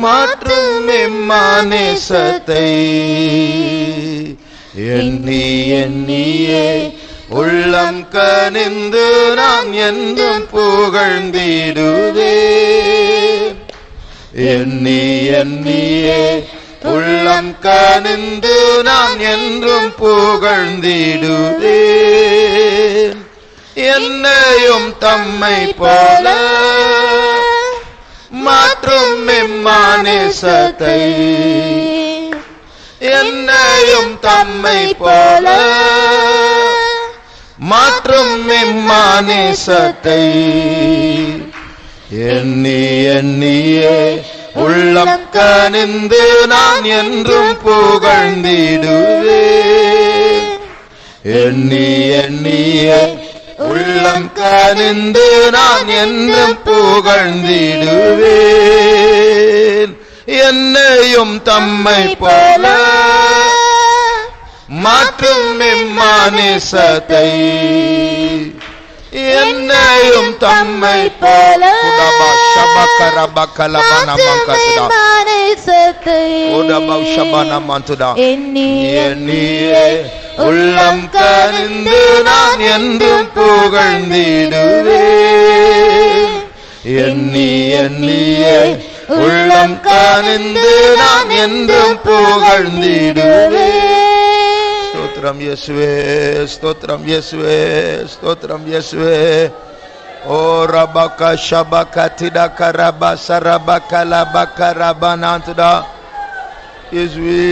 மாற்றும் எம்மானேசத்தை எண்ணி எண்ணியே உள்ளம் கனிந்து நான் என்றும் புகழ்ந்திடுவேன். எண்ணி எண்ணியே உள்ளம் கனிந்து நான் என்றும் புகழ்ந்திடுவேன். என்னையும் தம்மை போல மாற்றும் எம்மானேசத்தை என்னையும் தம்மை போல மாற்றும் எம்மானேசத்தை எண்ணி எண்ணியே உள்ளம் கனிந்து நான் என்றும் புகழ்ந்திடுவேன். எண்ணி எண்ணியே உள்ளம் கனிந்து நான் என்றும் புகழ்ந்திடுவேன். என்னையும் தம்மை போல மாற்றும் எம்மானேசத்தை என்னையும் தம்மை போல எண்ணியே உள்ளம் கனிந்து நான் என்றும் புகழ்ந்திடுவேன். எண்ணி எண்ணியே உள்ளம் கனிந்து நான் என்றும் புகழ்ந்திடுவேன். ஸ்தோத்திரம் இயேசுவே, ஸ்தோத்திரம் இயேசுவே, ஸ்தோத்திரம் இயேசுவே. ஓ ரபக ஷபக திடக ரப சரபக லபக ரபனாந்துடா இயேசுவே.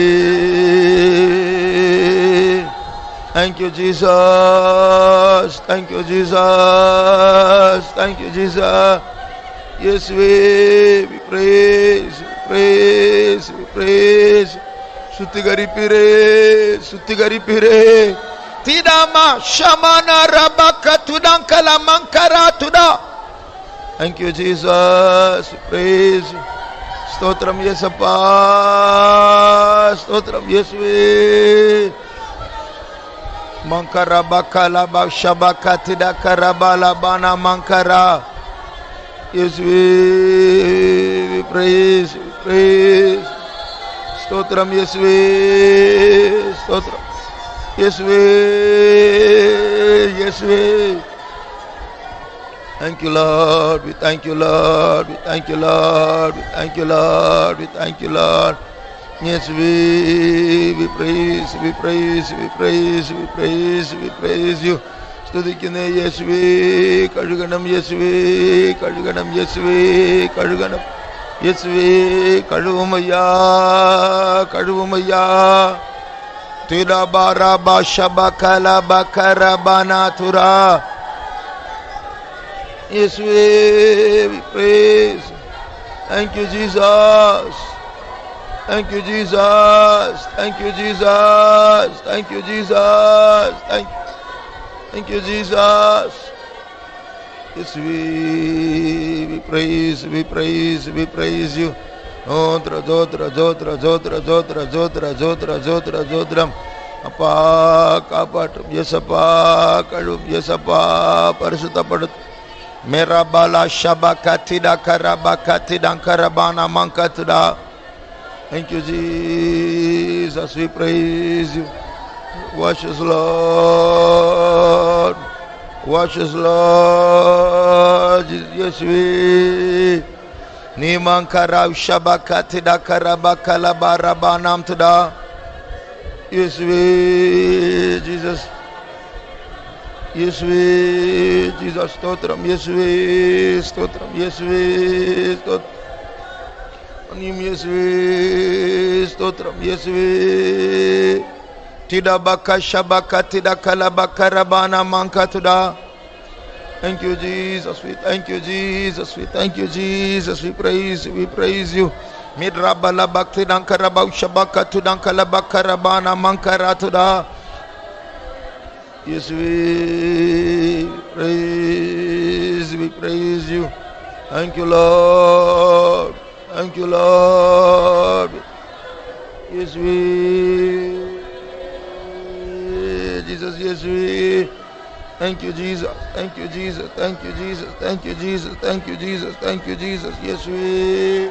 Thank you Jesus, thank you Jesus, thank you Jesus. Yeswe, we praise, we praise, we praise. Sutigari pire. Tidama shamana rabaka tudankala mankara tuda. Thank you Jesus, we praise. Stotram Yesapa, stotram Yeswe. Mankara bakala shabaka tidakara balabana mankara. Yes, we praise, we praise. Stotram, yes, we, stotram, yes, we, yes, we. Thank you, Lord, we thank you, Lord, we thank you, Lord, we thank you, Lord, we thank you, Lord. Yes, we praise, we praise, we praise, we praise, we praise you. സ്തുതിക്കുന്നേ യേശുവേ, കഴുകണം യേശുവേ, കഴുകണം യേശുവേ, കഴുകണം യേശുവേ, കഴുവുമയ്യാ, കഴുവുമയ്യാ. തിരബറബശബകലബകരബനതുര യേശുവേ, we praise. Thank you Jesus, thank you Jesus, thank you Jesus, thank you Jesus, thank you Jesus. Yes, we praise, we praise, we praise you. Zotra, zotra, zotra, zotra, zotra, zotra, zotra, zotra, zotra. Appa kapatum yesappa kadum yesappa parisuthapadut. Mera bala shabakatida karabakatida karabana mankatuda. Thank you Jesus, we praise you. Wash us, Lord. Wash us, Lord. Yes, we. Nimankara shabakatida karabakalabarabanaam tuda. Yes, we. Jesus. Yes, we. Jesus. Stotram. Yes, we. Stotram. Yes, we. Stotram. Anim. Yes, we. Stotram. Yes, we. Tidabaka shabaka tidakalabaka rabana mankatuda. Thank you Jesus, we thank you Jesus, we thank you Jesus, we praise you. Midrabala bakti dankarabau shabaka tudankalabaka rabana mankaratuda. Yes, we praise you. Thank you Lord, thank you Lord. Yes, we Jesus, yes, we. Thank you, Jesus. Thank you, Jesus. Thank you, Jesus. Thank you, Jesus. Thank you, Jesus. Thank you, Jesus. Yes, we.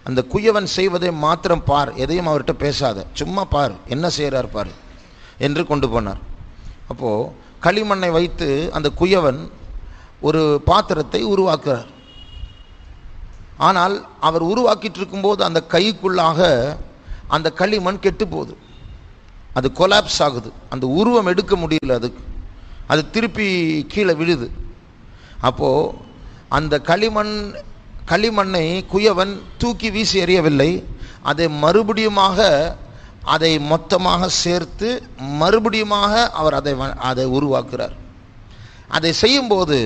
அந்த குயவன் செய்வதை மாத்திரம் பார், எதையும் அவர்கிட்ட பேசாத, சும்மா பார் என்ன செய்கிறார் பார் என்று கொண்டு போனார். அப்போது களிமண்ணை வைத்து அந்த குயவன் ஒரு பாத்திரத்தை உருவாக்குறார். ஆனால் அவர் உருவாக்கிட்டு இருக்கும்போது அந்த கைக்குள்ளாக அந்த களிமண் கெட்டு போகுது, அது கொலாப்ஸ் ஆகுது, அந்த உருவம் எடுக்க முடியல, அதுக்கு அது திருப்பி கீழே விழுது. அப்போது அந்த களிமண்ணை குயவன் தூக்கி வீசி எறியவில்லை, அதை மறுபடியுமாக அதை மொத்தமாக சேர்த்து மறுபடியுமாக அவர் அதை உருவாக்குறார். அதை செய்யும்போது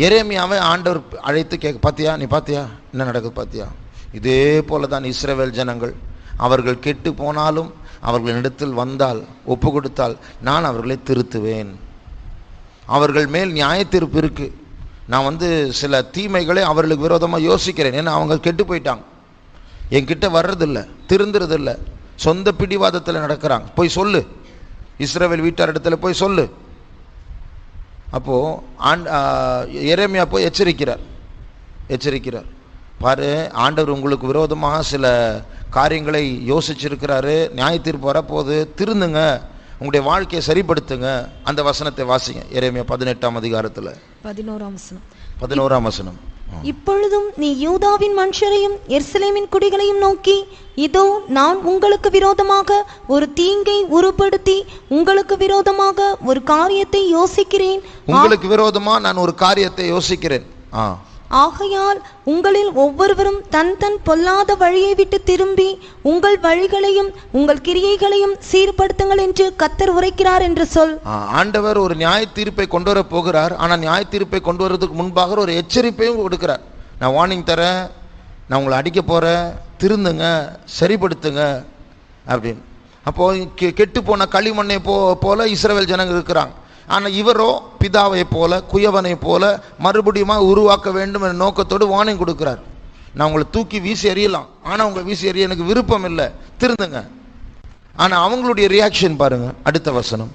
எரேமியாவை ஆண்டவர் அழைத்து கேட்க, பாத்தியா நீ பாத்தியா என்ன நடக்குது பாத்தியா? இதே போல தான் இஸ்ரவேல் ஜனங்கள் அவர்கள் கெட்டு போனாலும் அவர்களிடத்தில் வந்தால் ஒப்பு கொடுத்தால் நான் அவர்களை திருத்துவேன். அவர்கள் மேல் நியாய தீர்ப்பு இருக்கு. நான் சில தீமைகளை அவர்களுக்கு விரோதமாக யோசிக்கிறேன். ஏன்னா அவங்க கெட்டு போயிட்டாங்க, என்கிட்ட வர்றதில்லை, திருந்துறதில்லை, சொந்த பிடிவாதத்தில் நடக்கிறாங்க. போய் சொல்லு, இஸ்ரவேல் வீட்டார் இடத்துல போய் சொல்லு. அப்போது எரேமியா போய் எச்சரிக்கிறார். பாரு, ஆண்டவர் உங்களுக்கு விரோதமாக சில காரியங்களை யோசிச்சிருக்கிறாரு, நியாய தீர்ப்பு வரப்போகுது, திருந்துங்க, உங்களுடைய வாழ்க்கையை சரிப்படுத்துங்க. அந்த வசனத்தை வாசிங்க, எரேமியா 18ஆம் அதிகாரத்தில் 11ஆம் வசனம். இப்பொழுதும் நீ யூதாவின் மனுஷரையும் எருசலேமின் குடிகளையும் நோக்கி, இதோ நான் உங்களுக்கு விரோதமாக ஒரு தீங்கை உருப்படுத்தி உங்களுக்கு விரோதமாக ஒரு காரியத்தை யோசிக்கிறேன். உங்களுக்கு விரோதமா நான் ஒரு காரியத்தை யோசிக்கிறேன். ஆகையால் உங்களில் ஒவ்வொருவரும் தன் தன் பொல்லாத வழியை விட்டு திரும்பி உங்கள் வழிகளையும் உங்கள் கிரியைகளையும் சீர்படுத்துங்கள் என்று கர்த்தர் உரைக்கிறார் என்று சொல். ஆண்டவர் ஒரு நியாய தீர்ப்பை கொண்டு வர போகிறார். ஆனால் நியாய தீர்ப்பை கொண்டு வரதுக்கு முன்பாக ஒரு எச்சரிப்பையும் கொடுக்கிறார். நான் வார்னிங் தரேன், நான் உங்களை அடிக்க போறேன், திருந்துங்க, சரிப்படுத்துங்க அப்படின்னு. அப்போ கெட்டு போன களிமண்ணை போல இஸ்ரவேல் ஜனங்கள் இருக்கிறாங்க. ஆனால் இவரோ பிதாவை போல குயவனை போல மறுபடியும் உருவாக்க வேண்டும் என்ற நோக்கத்தோடு வார்னிங் கொடுக்கிறார். நான் உங்களை தூக்கி வீசி எறியலாம், ஆனால் உங்களை வீசி எறிய எனக்கு விருப்பம் இல்லை, திருந்துங்க. ஆனால் அவங்களுடைய ரியாக்ஷன் பாருங்க, அடுத்த வசனம்.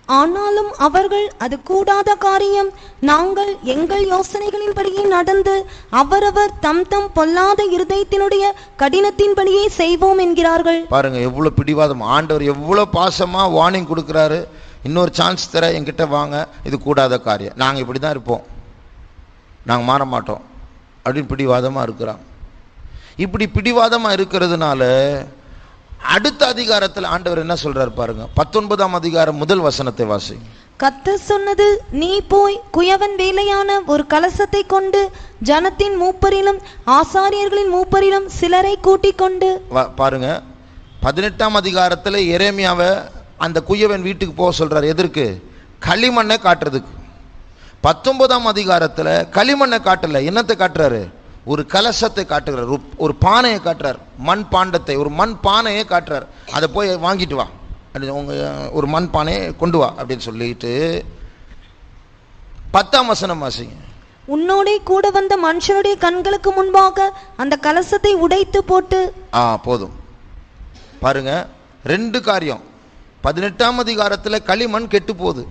ஆனாலும் அவர்கள் அது கூடாத காரியம், நாங்கள் எங்கள் யோசனைகளின்படியே நடந்து அவரவர் தம் தம் பொல்லாத இருதயத்தினுடைய கடினத்தின்படியே செய்வோம் என்கிறார்கள். பாருங்க எவ்வளவு பிடிவாதம். ஆண்டவர் எவ்வளவு பாசமா வார்னிங் கொடுக்கிறாரு. இன்னொரு சான்ஸ் தர, என்கிட்ட வாங்க, இது கூடாத காரியம், நாங்கள் இப்படி தான் இருப்போம், நாங்கள் மாற மாட்டோம் அப்படின்னு பிடிவாதமாக இருக்கிறாங்க. இப்படி பிடிவாதமாக இருக்கிறதுனால அடுத்த அதிகாரத்தில் ஆண்டவர் என்ன சொல்றாரு பாருங்க, 19ஆம் அதிகாரம் முதல் வசனத்தை வாசி. கர்த்தர் சொன்னது, நீ போய் குயவன் வேலையான ஒரு கலசத்தை கொண்டு ஜனத்தின் மூப்பரிலும் ஆசாரியர்களின் மூப்பரிலும் சிலரை கூட்டிக் கொண்டு. பாருங்க 18ஆம் அதிகாரத்தில் எரேமியாவை அந்த குயவன் வீட்டுக்கு போக சொல்றாரு. எதற்கு? களிமண்ணை காட்டுறதுக்கு. 19ஆம் அதிகாரத்தில் களிமண்ணை காட்டல, என்னத்தை காட்டுறாரு? ஒரு கலசத்தை காட்டுறார், ஒரு பானையை காட்டுறார், மண் பாண்டத்தை, ஒரு மண் பானையை காட்டுறார். அதை போய் வாங்கிட்டு வா, ஒரு மண் பானையை கொண்டு வா அப்படின்னு சொல்லிட்டு 10ஆம் வசனம் வாசிங்க. உன்னோடே கூட வந்த மனுஷனுடைய கண்களுக்கு முன்பாக அந்த கலசத்தை உடைத்து போட்டு. போதும். பாருங்க, ரெண்டு காரியம். 18ஆம் அதிகாரத்தில் களிமண் கெட்டு போகுது,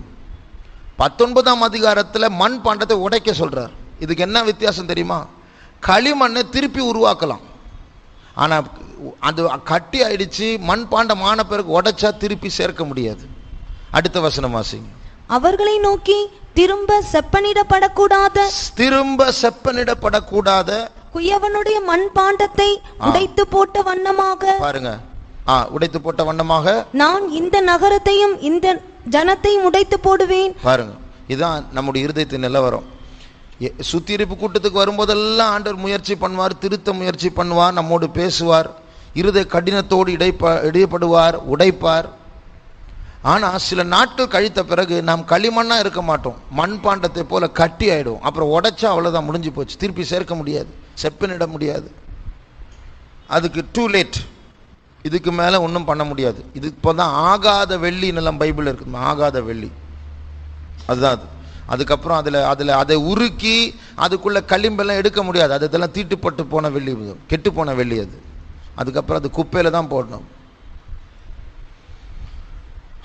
19ஆம் அதிகாரத்தில் மண் பாண்டத்தை உடைக்க சொல்றார். இதுக்கு என்ன வித்தியாசம் தெரியுமா? களிமண்ணை திருப்பி உருவாக்கலாம், ஆனால் அது கட்டி ஆயிடுச்சு, மண் பாண்டம் ஆன பிறகு உடைச்சா திருப்பி சேர்க்க முடியாது. அடுத்த வசனம் வாசிங்க. அவர்களை நோக்கி, திரும்ப செப்பனிடப்படக்கூடாத குயவனுடைய மண் பாண்டத்தை உடைத்து போட்ட வண்ணமாக. பாருங்க, உடைத்து போட்ட வண்ணமாக நான் இந்த நகரத்தையும் இந்த ஜனத்தையும் உடைத்து போடுவேன். பாருங்க, இதுதான் நம்முடைய இருதயத்தின் நிலவரம். சுத்திகரிப்பு கூட்டத்துக்கு வரும்போதெல்லாம் ஆண்டவர் முயற்சி பண்ணுவார், திருத்த முயற்சி பண்ணுவார், நம்மோடு பேசுவார், இருதய கடினத்தோடு இடைப்படுவார், உடைப்பார். ஆனால் சில நாட்கள் கழித்த பிறகு நாம் களிமண்ணா இருக்க மாட்டோம், மண் பாண்டத்தை போல கட்டி ஆயிடும். அப்புறம் உடைச்சா அவ்வளோதான், முடிஞ்சு போச்சு, திருப்பி சேர்க்க முடியாது, செப்பனிட முடியாது. அதுக்கு டூ லேட், இதுக்கு மேலே ஒன்றும் பண்ண முடியாது. இது இப்போ தான் ஆகாத வெள்ளி நிலம் பைபிள் இருக்குது, ஆகாத வெள்ளி அதுதான் அது. அதுக்கப்புறம் அதை உருக்கி அதுக்குள்ள களிம்பெல்லாம் எடுக்க முடியாது, அதெல்லாம் தீட்டுப்பட்டு போன வெள்ளி, கெட்டு போன வெள்ளி அது. அதுக்கப்புறம் அது குப்பையில் தான் போடணும்.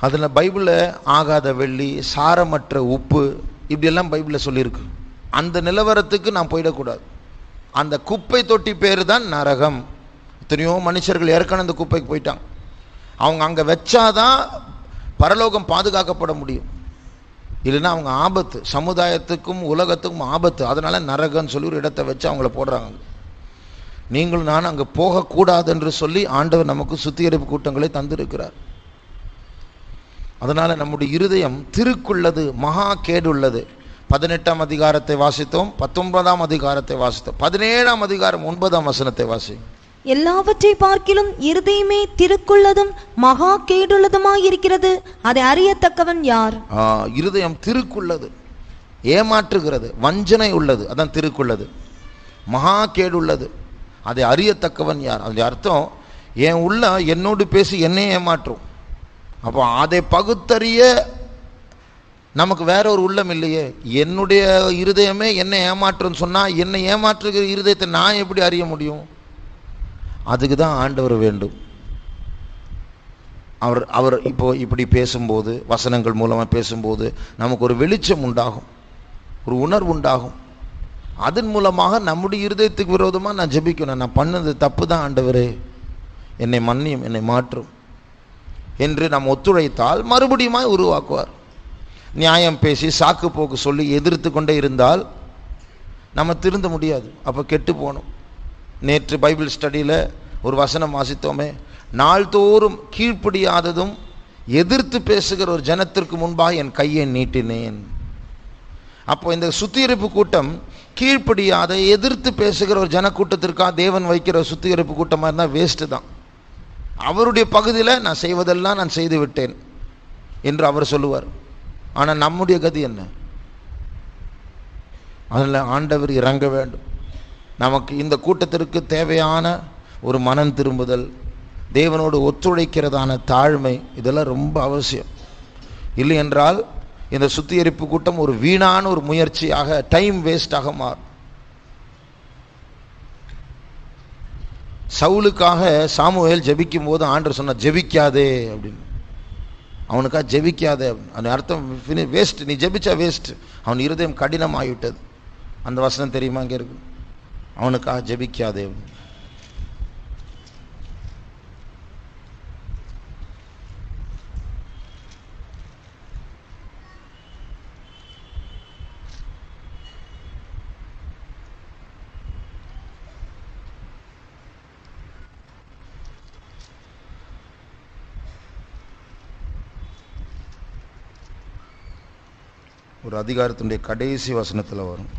அதில் பைபிளில் ஆகாத வெள்ளி, சாரமற்ற உப்பு, இப்படியெல்லாம் பைபிளில் சொல்லியிருக்கு. அந்த நிலவரத்துக்கு நான் போயிடக்கூடாது. அந்த குப்பை தொட்டி பேர் தான் நரகம். எத்தனையோ மனுஷர்கள் ஏற்கனவே அந்த குப்பைக்கு போயிட்டாங்க. அவங்க அங்கே வச்சாதான் பரலோகம் பாதுகாக்கப்பட முடியும், இல்லைன்னா அவங்க ஆபத்து, சமுதாயத்துக்கும் உலகத்துக்கும் ஆபத்து. அதனால நரகம்னு சொல்லி ஒரு இடத்தை வச்சு அவங்கள போடுறாங்க. நீங்களும் நானும் அங்கே போகக்கூடாது என்று சொல்லி ஆண்டவர் நமக்கு சுத்திகரிப்பு கூட்டங்களை தந்திருக்கிறார். அதனால நம்முடைய இருதயம் திருக்குள்ளது, மகா கேடுள்ளது. 18ஆம் அதிகாரத்தை வாசித்தோம், 19ஆம் அதிகாரத்தை வாசித்தோம், 17ஆம் அதிகாரம் 9ஆம் வசனத்தை வாசி. எல்லாவற்றை பார்க்கிலும் இருதயமே திருக்குள்ளதும் மகா கேடுள்ளதுமாய் இருக்கிறது, அதை அறியத்தக்கவன் யார்? இருதயம் திருக்குள்ளது, ஏமாற்றுகிறது, வஞ்சனை உள்ளது, அதான் திருக்குள்ளது. மகா கேடுள்ளது, அதை அறியத்தக்கவன் யார்? அதனுடைய அர்த்தம், என் உள்ள என்னோடு பேசி என்னை ஏமாற்றும். அப்போ அதை பகுத்தறிய நமக்கு வேற ஒரு உள்ளம் இல்லையே. என்னுடைய இருதயமே என்னை ஏமாற்றுன்னு சொன்னால் என்னை ஏமாற்றுகிற இருதயத்தை நான் எப்படி அறிய முடியும்? அதுக்கு தான் ஆண்டவர் வேண்டும். அவர் இப்போ இப்படி பேசும்போது, வசனங்கள் மூலமாக பேசும்போது நமக்கு ஒரு வெளிச்சம் உண்டாகும், ஒரு உணர்வு உண்டாகும். அதன் மூலமாக நம்முடைய இருதயத்துக்கு விரோதமாக நான் ஜெபிக்கணும். நான் பண்ணது தப்பு தான் ஆண்டவரே, என்னை மன்னியும், என்னை மாற்றும் என்று நாம் ஒத்துழைத்தால் மறுபடியும் உருவாக்குவார். நியாயம் பேசி சாக்கு போக்கு சொல்லி எதிர்த்து கொண்டே இருந்தால் நம்ம திருந்த முடியாது, அப்போ கெட்டு போகணும். நேற்று பைபிள் ஸ்டடியில் ஒரு வசனம் வாசித்தோமே, நாள்தோறும் கீழ்ப்படியாததும் எதிர்த்து பேசுகிற ஒரு ஜனத்திற்கு முன்பாக என் கையை நீட்டினேன். அப்போ இந்த சுத்திகரிப்பு கூட்டம் கீழ்ப்படியாத எதிர்த்து பேசுகிற ஒரு ஜனக்கூட்டத்திற்காக தேவன் வைக்கிற சுத்திகரிப்பு கூட்டமாக இருந்தால் வேஸ்ட்டு தான். அவருடைய பகுதியில் நான் செய்வதெல்லாம் நான் செய்து விட்டேன் என்று அவர் சொல்லுவார். ஆனால் நம்முடைய கதி என்ன? அதில் ஆண்டவர் இறங்க வேண்டும். நமக்கு இந்த கூட்டத்திற்கு தேவையான ஒரு மனம் திரும்புதல், தேவனோடு ஒத்துழைக்கிறதான தாழ்மை, இதெல்லாம் ரொம்ப அவசியம். இல்லை என்றால் இந்த சுத்திகரிப்பு கூட்டம் ஒரு வீணான ஒரு முயற்சியாக, டைம் வேஸ்டாக மாறும். சவுலுக்காக சாமுவேல் ஜெபிக்கும் போது ஆண்டவர் சொன்னார், ஜெபிக்காதே அப்படின்னு. அவனுக்காக ஜெபிக்காதே, அந்த அர்த்தம் வேஸ்ட், நீ ஜெபிச்சா வேஸ்ட். அவன் இருதயம் கடினம் ஆகிவிட்டது. அந்த வசனம் தெரியுமா? இங்கே இருக்கு, அவனுக்காக ஜெபிக்காதே. ஒரு அதிகாரத்தினுடைய கடைசி வசனத்தில் வரும்.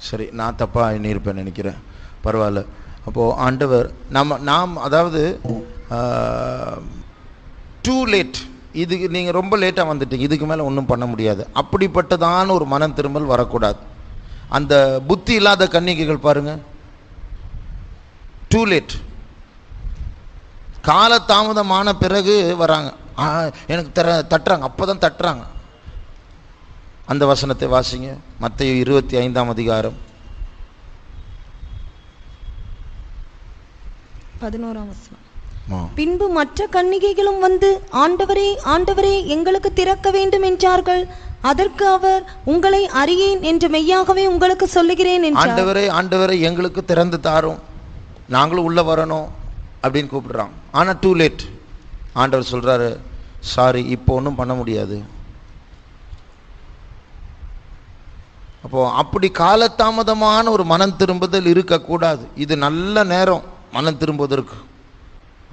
சரி, நான் தப்பாக எண்ணியிருப்பேன் நினைக்கிறேன், பரவாயில்ல. அப்போது ஆண்டவர் நாம் அதாவது டூ லேட், இதுக்கு நீங்கள் ரொம்ப லேட்டாக வந்துட்டீங்க, இதுக்கு மேலே ஒன்றும் பண்ண முடியாது, அப்படிப்பட்டதான ஒரு மனம் திரும்பல் வரக்கூடாது. அந்த புத்தி இல்லாத கன்னிகைகள் பாருங்கள், டூ லேட், காலதாமதமான பிறகு வராங்க, எனக்கு தட்டுறாங்க, அப்போ தான் தட்டுறாங்க. அந்த வசனத்தை வாசிங்க, மத்தேயு 25ஆம் அதிகாரம் 11ஆம் வசனம். பின்பு மற்ற கன்னிகைகளும் வந்து, ஆண்டவரே ஆண்டவரே எங்களுக்கு திறக்க வேண்டும் என்றார்கள். அதற்கு அவர், உங்களை அறியேன் என்று மெய்யாகவே உங்களுக்கு சொல்லுகிறேன் என்றார். ஆண்டவரே ஆண்டவரே எங்களுக்கு திறந்து தாரும், நாங்களும் உள்ள வரணும் அப்படின்னு கூப்பிடுறாங்க. ஆனால் டூ லேட். ஆண்டவர் சொல்றாரு, சாரி, இப்போ ஒன்றும் பண்ண முடியாது. அப்போ அப்படி காலதாமதமான ஒரு மனம் திரும்புதல் இருக்கக்கூடாது. இது நல்ல நேரம் மனம் திரும்புவதற்கு,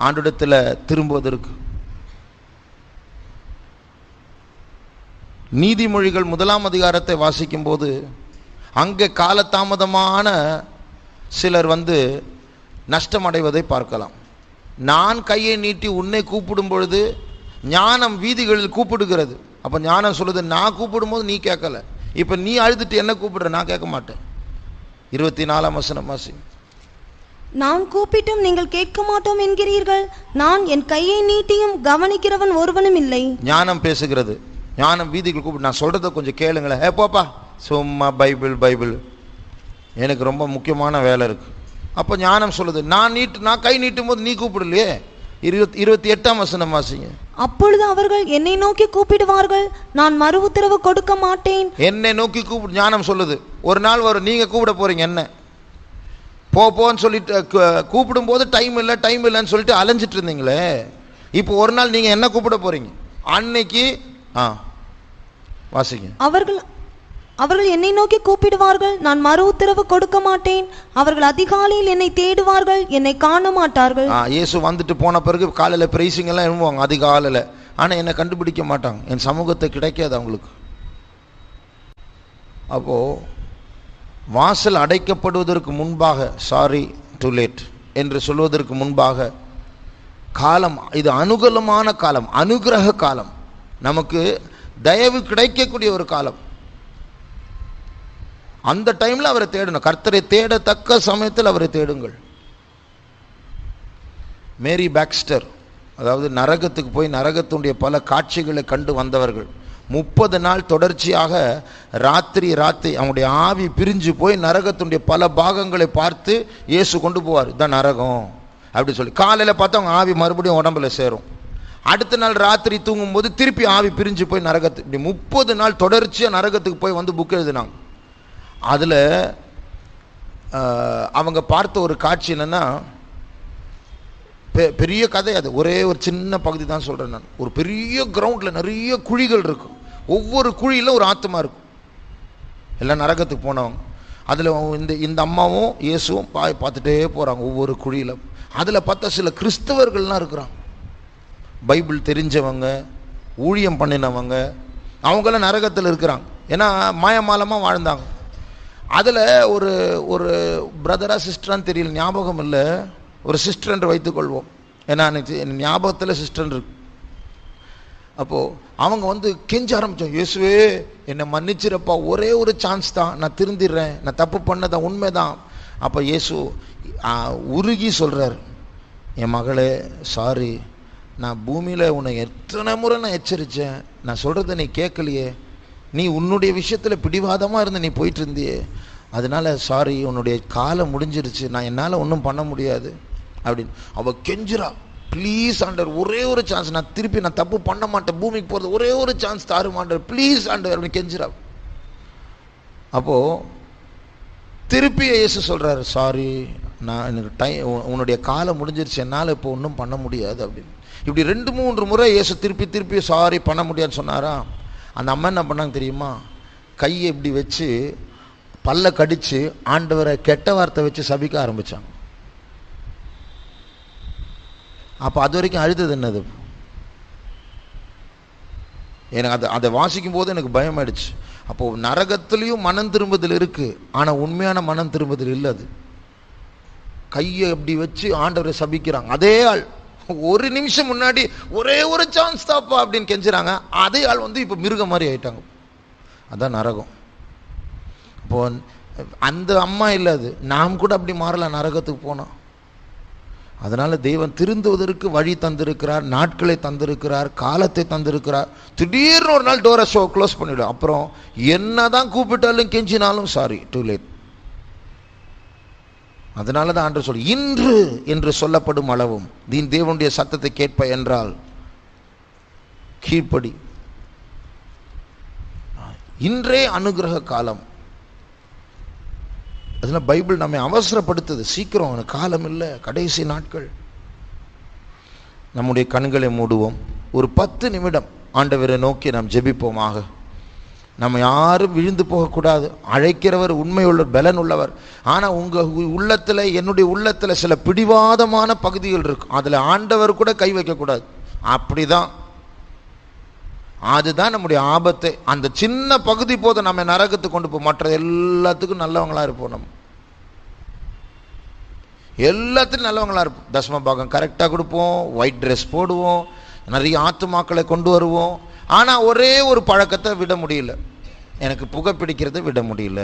ஆண்டிடத்தில் திரும்புவதற்கு. நீதிமொழிகள் 1ஆம் அதிகாரத்தை வாசிக்கும் போது அங்கே காலதாமதமான சிலர் வந்து நஷ்டம் அடைவதை பார்க்கலாம். நான் கையை நீட்டி உன்னை கூப்பிடும் பொழுது ஞானம் வீதிகளில் கூப்பிடுகிறது. அப்போ ஞானம் சொல்லுது, நான் கூப்பிடும்போது நீ கேட்கல, இப்போ நீ அழுதுட்டு என்ன கூப்பிடுற, நான் கேட்க மாட்டேன். 24ஆம் வசனம் வாசி. நான் கூப்பிட்டும் நீங்கள் கேட்க மாட்டோம் என்கிறீர்கள். நான் என் கையை நீட்டியும் கவனிக்கிறவன் ஒருவனும் இல்லை. ஞானம் பேசுகிறது. ஞானம் வீதிகள் கூப்பிட்டு, நான் சொல்றத கொஞ்சம் கேளுங்களேன். போப்பா, சும்மா பைபிள் பைபிள், எனக்கு ரொம்ப முக்கியமான வேலை இருக்கு. அப்போ ஞானம் சொல்லுது, நான் கை நீட்டும் போது நீ கூப்பிடலையே. 28ஆம் வசனம் வாசிங்க. அப்பொழுது அவர்கள் என்னை நோக்கி கூப்பிடுவார்கள், நான் மறு உத்தரவு கொடுக்க மாட்டேன். என்னை நோக்கி கூப்பிடு. ஞானம் சொல்லுது, ஒரு நாள் வரும் நீங்க கூப்பிட போறீங்க, என்ன போன்னு சொல்லிட்டு கூப்பிடும் போது டைம் இல்லைன்னு சொல்லிட்டு அலைஞ்சிட்டு இருந்தீங்களே. இப்போ ஒரு நாள் நீங்க என்ன கூப்பிட போறீங்க? அன்னைக்கு வாசிங்க. அவர்கள் என்னை நோக்கி கூப்பிடுவார்கள், நான் மறு உத்தரவு கொடுக்க மாட்டேன். அவர்கள் அதிகாலையில் என்னை தேடுவார்கள், என்னை காண மாட்டார்கள். இயேசு வந்துட்டு போன பிறகு காலையில பிரைசிங் எல்லாம் எழுவாங்க அதிகாலையில. ஆனா என்னை கண்டுபிடிக்க மாட்டாங்க, என் சமூகத்தை கிடைக்காது அவங்களுக்கு. அப்போ வாசல் அடைக்கப்படுவதற்கு முன்பாக சாரி டு லேட் என்று சொல்வதற்கு முன்பாக காலம் இது அனுகூலமான காலம், அனுகிரக காலம், நமக்கு தயவு கிடைக்கக்கூடிய ஒரு காலம். அந்த டைம்ல அவரை தேடணும். கர்த்தரை தேடத்தக்க சமயத்தில் அவரை தேடுங்கள். மேரி பாக்ஸ்டர், அதாவது நரகத்துக்கு போய் நரகத்துடைய பல காட்சிகளை கண்டு வந்தவர்கள், 30 நாள் தொடர்ச்சியாக ராத்திரி அவங்களுடைய ஆவி பிரிஞ்சு போய் நரகத்துடைய பல பாகங்களை பார்த்து இயேசு கொண்டு போவார். இதான் நரகம் அப்படி சொல்லி. காலையில் பார்த்தா அவங்க ஆவி மறுபடியும் உடம்புல சேரும். அடுத்த நாள் ராத்திரி தூங்கும்போது திருப்பி ஆவி பிரிஞ்சு போய் நரகத்துக்கு, இப்படி 30 நாள் தொடர்ச்சியாக நரகத்துக்கு போய் வந்து புக் எழுதினாங்க. அதில் அவங்க பார்த்த ஒரு காட்சி என்னன்னா, பெரிய கதை, அது ஒரே ஒரு சின்ன பகுதி தான் சொல்கிறேன் நான். ஒரு பெரிய கிரவுண்டில் நிறைய குழிகள் இருக்கும், ஒவ்வொரு குழியில் ஒரு ஆத்மா இருக்கும், எல்லாம் நரகத்துக்கு போனவங்க. அதில் இந்த அம்மாவும் இயேசுவும் பார்த்துட்டே போகிறாங்க ஒவ்வொரு குழியில். அதில் பார்த்தா சில கிறிஸ்தவர்கள்லாம் இருக்கிறாங்க, பைபிள் தெரிஞ்சவங்க, ஊழியம் பண்ணினவங்க, அவங்களாம் நரகத்தில் இருக்கிறாங்க. ஏன்னா மாயமாலமாக வாழ்ந்தாங்க. அதில் ஒரு பிரதரா சிஸ்டரான்னு தெரியல, ஞாபகம் இல்லை, ஒரு சிஸ்டர் என்று வைத்துக்கொள்வோம், ஏன்னா என் ஞாபகத்தில் சிஸ்டர் இருக்கு. அப்போது அவங்க கெஞ்ச ஆரம்பித்தோம், இயேசுவே என்னை மன்னிச்சிரப்பா, ஒரே ஒரு சான்ஸ் தான், நான் திருந்திடுறேன், நான் தப்பு பண்ணதான் உண்மைதான். அப்போ இயேசு உருகி சொல்கிறார், என் மகளே சாரி, நான் பூமியில் உன்னை எத்தனை முறை நான் எச்சரித்தேன், நான் சொல்கிறத நீ கேட்கலையே, நீ உன்னுடைய விஷயத்தில் பிடிவாதமாக இருந்து நீ போயிட்டு இருந்தியே, அதனால சாரி, உன்னுடைய காலம் முடிஞ்சிருச்சு, நான் என்னால் ஒன்றும் பண்ண முடியாது அப்படின்னு அவள் கெஞ்சுறா. ப்ளீஸ் ஆண்டவர், ஒரே ஒரு சான்ஸ், நான் திருப்பி நான் தப்பு பண்ண மாட்டேன், பூமிக்கு போகிறது ஒரே ஒரு சான்ஸ் தாரும் ஆண்டவர், ப்ளீஸ் ஆண்டவர் அப்படின்னு கெஞ்சுறா. அப்போது திருப்பி இயேசு சொல்கிறாரு, சாரி, நான் எனக்கு உன்னுடைய காலம் முடிஞ்சிருச்சு, என்னால் இப்போ ஒன்றும் பண்ண முடியாது அப்படின்னு. இப்படி 2-3 முறை இயேசு திருப்பி சாரி பண்ண முடியாதுன்னு சொன்னாரா. அந்த அம்மா என்ன பண்ணாங்க தெரியுமா, கையை இப்படி வச்சு பல்ல கடிச்சு ஆண்டவரை கெட்ட வார்த்தை வச்சு சபிக்க ஆரம்பிச்சாங்க. அப்போ அது வரைக்கும் அழுதது என்னது? எனக்கு அதை வாசிக்கும் போது எனக்கு பயமாயிடுச்சு. அப்போது நரகத்துலேயும் மனம் திரும்புதல் இருக்குது, ஆனால் உண்மையான மனம் திரும்புதல் இல்லை. அது கையை அப்படி வச்சு ஆண்டவரை சபிக்கிறாங்க. அதே ஆள் ஒரு நிமிஷம் முன்னாடி ஒரே ஒரு சான்ஸ் தாப்பா அப்படின்னு கெஞ்சுறாங்க, அதே ஆள் இப்போ மிருகம் மாதிரி ஆயிட்டாங்க. அதான் நரகம். இப்போ அந்த அம்மா இல்லை, அது நாம் கூட அப்படி மாறலாம் நரகத்துக்கு போனோம். அதனால தேவன் திருந்துவதற்கு வழி தந்திருக்கிறார், நாட்களை தந்திருக்கிறார், காலத்தை தந்திருக்கிறார். திடீர்னு ஒரு நாள் டோரை க்ளோஸ் பண்ணிவிடும். அப்புறம் என்னதான் கூப்பிட்டாலும் கெஞ்சினாலும் சாரி டூ லேட். அதனால தான் ஆண்டவர் சொல்லி, இன்று என்று சொல்லப்படும் அளவும் நீ தேவனுடைய சத்தத்தை கேட்ப என்றால் கீழ்ப்படி. இன்றே அனுகிரக காலம். அதனால பைபிள் நம்மை அவசரப்படுத்துது, சீக்கிரம், காலம் இல்லை, கடைசி நாட்கள். நம்முடைய கண்களை மூடுவோம், ஒரு 10 நிமிடம் ஆண்டவரை நோக்கி நாம் ஜெபிப்போமாக. நம்ம யாரும் விழுந்து போகக்கூடாது. அழைக்கிறவர் உண்மையுள்ள பலன் உள்ளவர். ஆனால் உங்கள் உள்ளத்தில், என்னுடைய உள்ளத்தில் சில பிடிவாதமான பகுதிகள் இருக்கும், அதில் ஆண்டவர் கூட கை வைக்கக்கூடாது. அப்படிதான், அதுதான் நம்முடைய ஆபத்தை. அந்த சின்ன பகுதி போதும் நம்ம நரகத்துக்கு கொண்டு போய், மற்ற எல்லாத்துக்கும் நல்லவங்களா இருப்போம். நம்ம எல்லாத்துக்கும் நல்லவங்களா இருப்போம். தசம பாகம் கரெக்டாக கொடுப்போம், ஒயிட் ட்ரெஸ் போடுவோம், நிறைய ஆத்துமாக்களை கொண்டு வருவோம். ஆனால் ஒரே ஒரு பழக்கத்தை விட முடியல, எனக்கு புகை பிடிக்கிறத விட முடியல,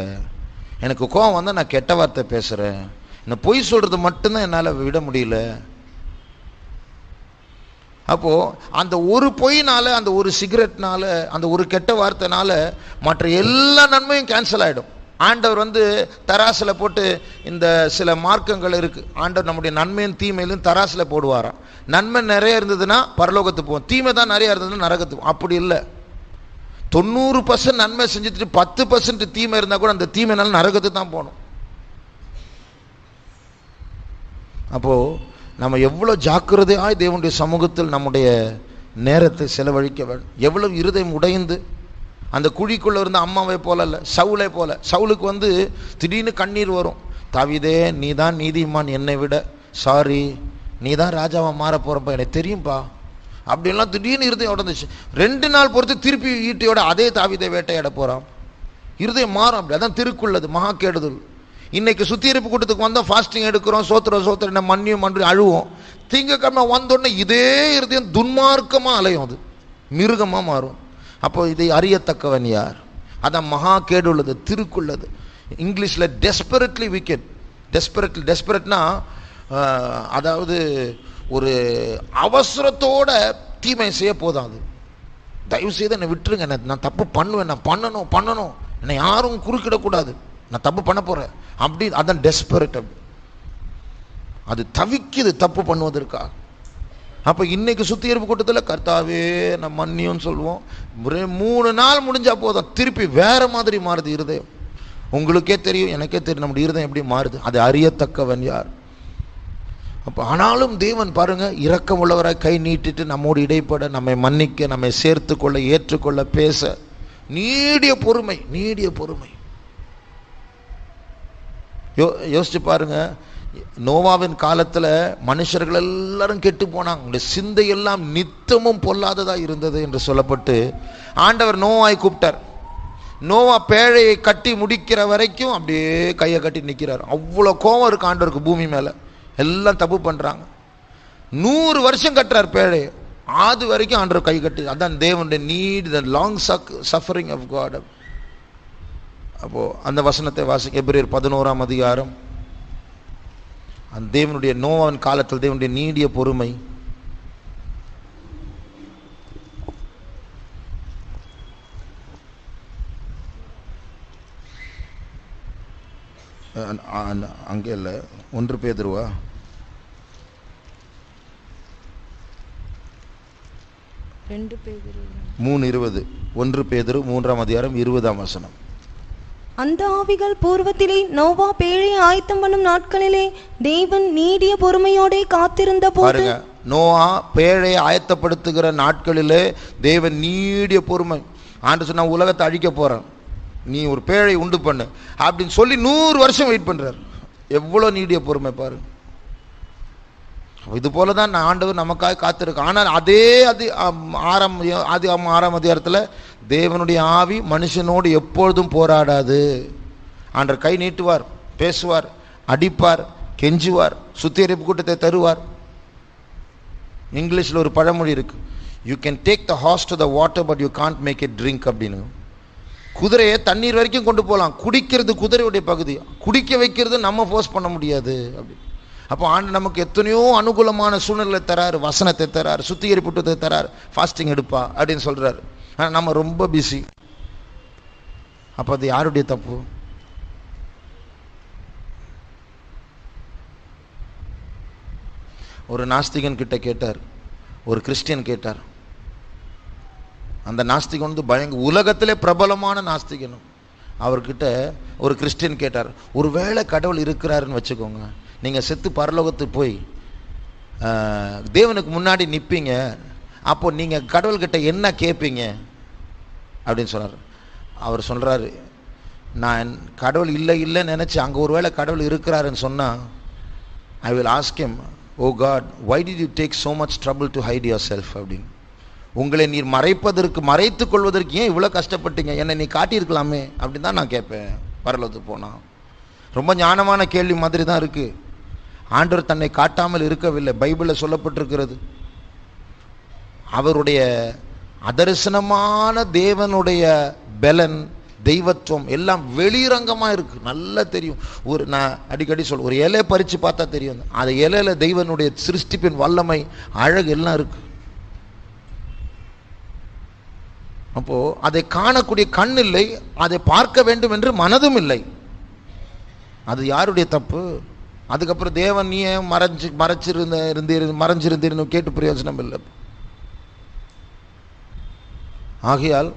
எனக்கு கோபம் வந்தால் நான் கெட்ட வார்த்தை பேசுகிறேன், இந்த பொய் சொல்றது மட்டும்தான் என்னால் விட முடியல. அப்போ அந்த ஒரு பொய்னால, அந்த ஒரு சிகரெட்னால, அந்த ஒரு கெட்ட வார்த்தைனால மற்ற எல்லா நன்மையும் கேன்சல் ஆகிடும். ஆண்டவர் தராசில் போட்டு, இந்த சில மார்க்கங்கள் இருக்கு, ஆண்டவர் நம்முடைய நன்மையும் தீமையிலும் தராசில் போடுவாராம். நன்மை நிறைய இருந்ததுன்னா பரலோகத்துக்கு போவோம், தீமை தான் நிறைய இருந்ததுன்னா நரகத்துக்கு. அப்படி இல்லை, 90% நன்மை செஞ்சுட்டு 10% தீமை இருந்தால் கூட அந்த தீமைனால நரகத்துக்கு தான் போகணும். அப்போ நம்ம எவ்வளோ ஜாக்கிரதையாய் தேவனுடைய சமூகத்தில் நம்முடைய நேரத்தை செலவழிக்க வேண்டும். எவ்வளவு இருதயம் உடைந்து, அந்த குழிக்குள்ள இருந்த அம்மாவை போல இல்லை, சவுலை போல. சவுலுக்கு திடீர்னு கண்ணீர் வரும், தாவீதே நீ தான் நீதிமான் என்னை விட, சாரி நீ தான் ராஜாவை மாற போறப்ப எனக்கு தெரியும்பா அப்படின்லாம் திடீர்னு இருதயம் உடந்துச்சு. 2 நாள் பொறுத்து திருப்பி ஈட்டியோட அதே தாவீதை வேட்டையாட போறான். இருதயம் மாறும். அப்படி அதான் திருக்குள்ளது, மகா கேடுதல். இன்னைக்கு சுத்திகரிப்பு கூட்டத்துக்கு வந்தோம், ஃபாஸ்டிங் எடுக்கிறோம், சோத்திர மண்ணியும் மன்றி அழுவோம். திங்கக்கிழமை வந்தோடனே இதே இருதயம் துன்மார்க்கமாக அலையும், அது மிருகமாக மாறும். அப்போ இதை அறியத்தக்கவன் யார்? அதான் மகா கேடு உள்ளது, திருக்குள்ளது. இங்கிலீஷில் டெஸ்பரட்லி விக்கெட். டெஸ்பரட்னா அதாவது ஒரு அவசரத்தோட தீமை செய்ய போதாது. தயவு செய்து என்னை விட்டுருங்க, நான் தப்பு பண்ணுவேன், நான் பண்ணணும், என்னை யாரும் குறுக்கிடக்கூடாது, நான் தப்பு பண்ண போறேன் அப்படி. அதான் டெஸ்பரேட். அது தவிக்குது தப்பு பண்ணுவதற்காக. அப்ப இன்னைக்கு சுத்திகரிப்பு கூட்டத்தில் கர்த்தாவே நான் மன்னியும் சொல்லுவோம், 3 நாள் முடிஞ்சா போதும் திருப்பி வேற மாதிரி மாறுது இருதயம். உங்களுக்கே தெரியும், எனக்கே தெரியும் நம்முடைய இருதயம் எப்படி மாறுது. அது அறியத்தக்கவன் யார்? அப்போ ஆனாலும் தேவன் பாருங்க, இரக்கம் உள்ளவராய் கை நீட்டிட்டு நம்மோடு இடைப்பட, நம்மை மன்னிக்க, நம்மை சேர்த்து கொள்ள, ஏற்றுக்கொள்ள, பேச நீடிய பொறுமை. யோசிச்சு பாருங்க, நோவாவின் காலத்துல மனுஷர்கள் எல்லாரும் கெட்டு போனாங்க, உங்களுடைய சிந்தையெல்லாம் நித்தமும் பொல்லாததா இருந்தது என்று சொல்லப்பட்டு ஆண்டவர் நோவாய் கூப்பிட்டார். நோவா பேழையை கட்டி முடிக்கிற வரைக்கும் அப்படியே கையை கட்டி நிற்கிறார். அவ்வளோ கோபம் இருக்கு ஆண்டவருக்கு பூமி மேல. எல்லாம் தப்பு பண்றாங்க. 100 வருஷம் கட்டுறார் பேழையை, அது வரைக்கும் ஆண்டவர் கை கட்டி. அதான் தேவனுடைய need, the long suffering of God. அப்போ அந்த வசனத்தை வாசிக்க, எபிரேயர் 11ஆம் அதிகாரம். அந்த தேவனுடைய நோவாவின் காலத்தில் தேவனுடைய நீடிய பொறுமை. அங்கே இல்லை, 1 பேதுருவா 3:20. 1 பேதுரு 3ஆம் அதிகாரம் 20ஆம் வசனம். அந்த ஆவிகள் பூர்வத்திலே நோவா பேழையை ஆயத்தம் பண்ணும் நாட்களிலே தேவன் நீடிய பொறுமையோட காத்திருந்த போது, நோவா பேழையை ஆயத்தப்படுத்துகிற நாட்களிலே தேவன் நீடிய பொறுமை. ஆண்டு சொன்னா உலகத்தை அழிக்க போறான், நீ ஒரு பேழை உண்டு பண்ணு அப்படின்னு சொல்லி 100 வருஷம் வெயிட் பண்றார். எவ்வளவு நீடிய பொறுமை பாரு. இது போலதான் ஆண்டவர் நமக்காக காத்திருக்கு. ஆனால் அதே 6ஆம் அதிகாரத்தில் தேவனுடைய ஆவி மனுஷனோடு எப்பொழுதும் போராடாது. ஆண்டவர் கை நீட்டுவார், பேசுவார், அடிப்பார், கெஞ்சுவார், சுத்திகரிப்பு கூட்டத்தை தருவார். இங்கிலீஷில் ஒரு பழமொழி இருக்கு, you can take the horse to the water but you can't make it drink அப்படின்னு. குதிரையை தண்ணீர் வரைக்கும் கொண்டு போகலாம், குடிக்கிறது குதிரையுடைய பகுதி, குடிக்க வைக்கிறது நம்ம ஃபோர்ஸ் பண்ண முடியாது அப்படி. அப்போ ஆண்டு நமக்கு எத்தனையோ அனுகூலமான சூழ்நிலை தராரு, வசனத்தை தராரு, சுத்திகரிப்புட்டத்தை தராரு, ஃபாஸ்டிங் எடுப்பா அப்படின்னு சொல்றாரு. ஆனால் நம்ம ரொம்ப பிஸி. அப்போ அது யாருடைய தப்பு? ஒரு நாஸ்திகன் கிட்ட கேட்டார், ஒரு கிறிஸ்டியன் கேட்டார். அந்த நாஸ்திகன் பயங்கர உலகத்திலே பிரபலமான நாஸ்திகனும். அவர்கிட்ட ஒரு கிறிஸ்டியன் கேட்டார், ஒரு வேளை கடவுள் இருக்கிறாருன்னு வச்சுக்கோங்க, நீங்கள் செத்து பரலோகத்துக்கு போய் தேவனுக்கு முன்னாடி நிற்பீங்க, அப்போ நீங்கள் கடவுள்கிட்ட என்ன கேட்பீங்க அப்படின்னு சொன்னார். அவர் சொல்கிறாரு, நான் கடவுள் இல்லைன்னு நினச்சி அங்கே ஒரு வேளை கடவுள் இருக்கிறாருன்னு சொன்னால், I will ask him, oh God, why did you take so much trouble to hide yourself அப்படின்னு. உங்களை நீர் மறைத்துக் கொள்வதற்கு ஏன் இவ்வளோ கஷ்டப்பட்டீங்க, என்னை நீ காட்டியிருக்கலாமே அப்படின்னு தான் நான் கேட்பேன் பரலோகத்துக்கு போனால். ரொம்ப ஞானமான கேள்வி மாதிரி தான் இருக்கு. ஆண்டவர் தன்னை காட்டாமல் இருக்கவில்லை, பைபிளில் சொல்லப்பட்டிருக்கிறது. அவருடைய அதர்சனமான தேவனுடைய பலன், தெய்வத்துவம் எல்லாம் வெளிரங்கமா இருக்கு, நல்லா தெரியும். நான் அடிக்கடி சொல்ல, ஒரு இலையை பறிச்சு பார்த்தா தெரியும், அந்த இலையில தெய்வனுடைய சிருஷ்டிப்பின் வல்லமை, அழகு எல்லாம் இருக்கு. அப்போ அதை காணக்கூடிய கண் இல்லை, அதை பார்க்க வேண்டும் என்று மனதும் இல்லை. அது யாருடைய தப்பு? அதுக்கப்புறம் தேவன் நீ மறைஞ்சிருந்தீர்னு கேட்டு பிரயோஜனம் இல்லை. ஆகையால்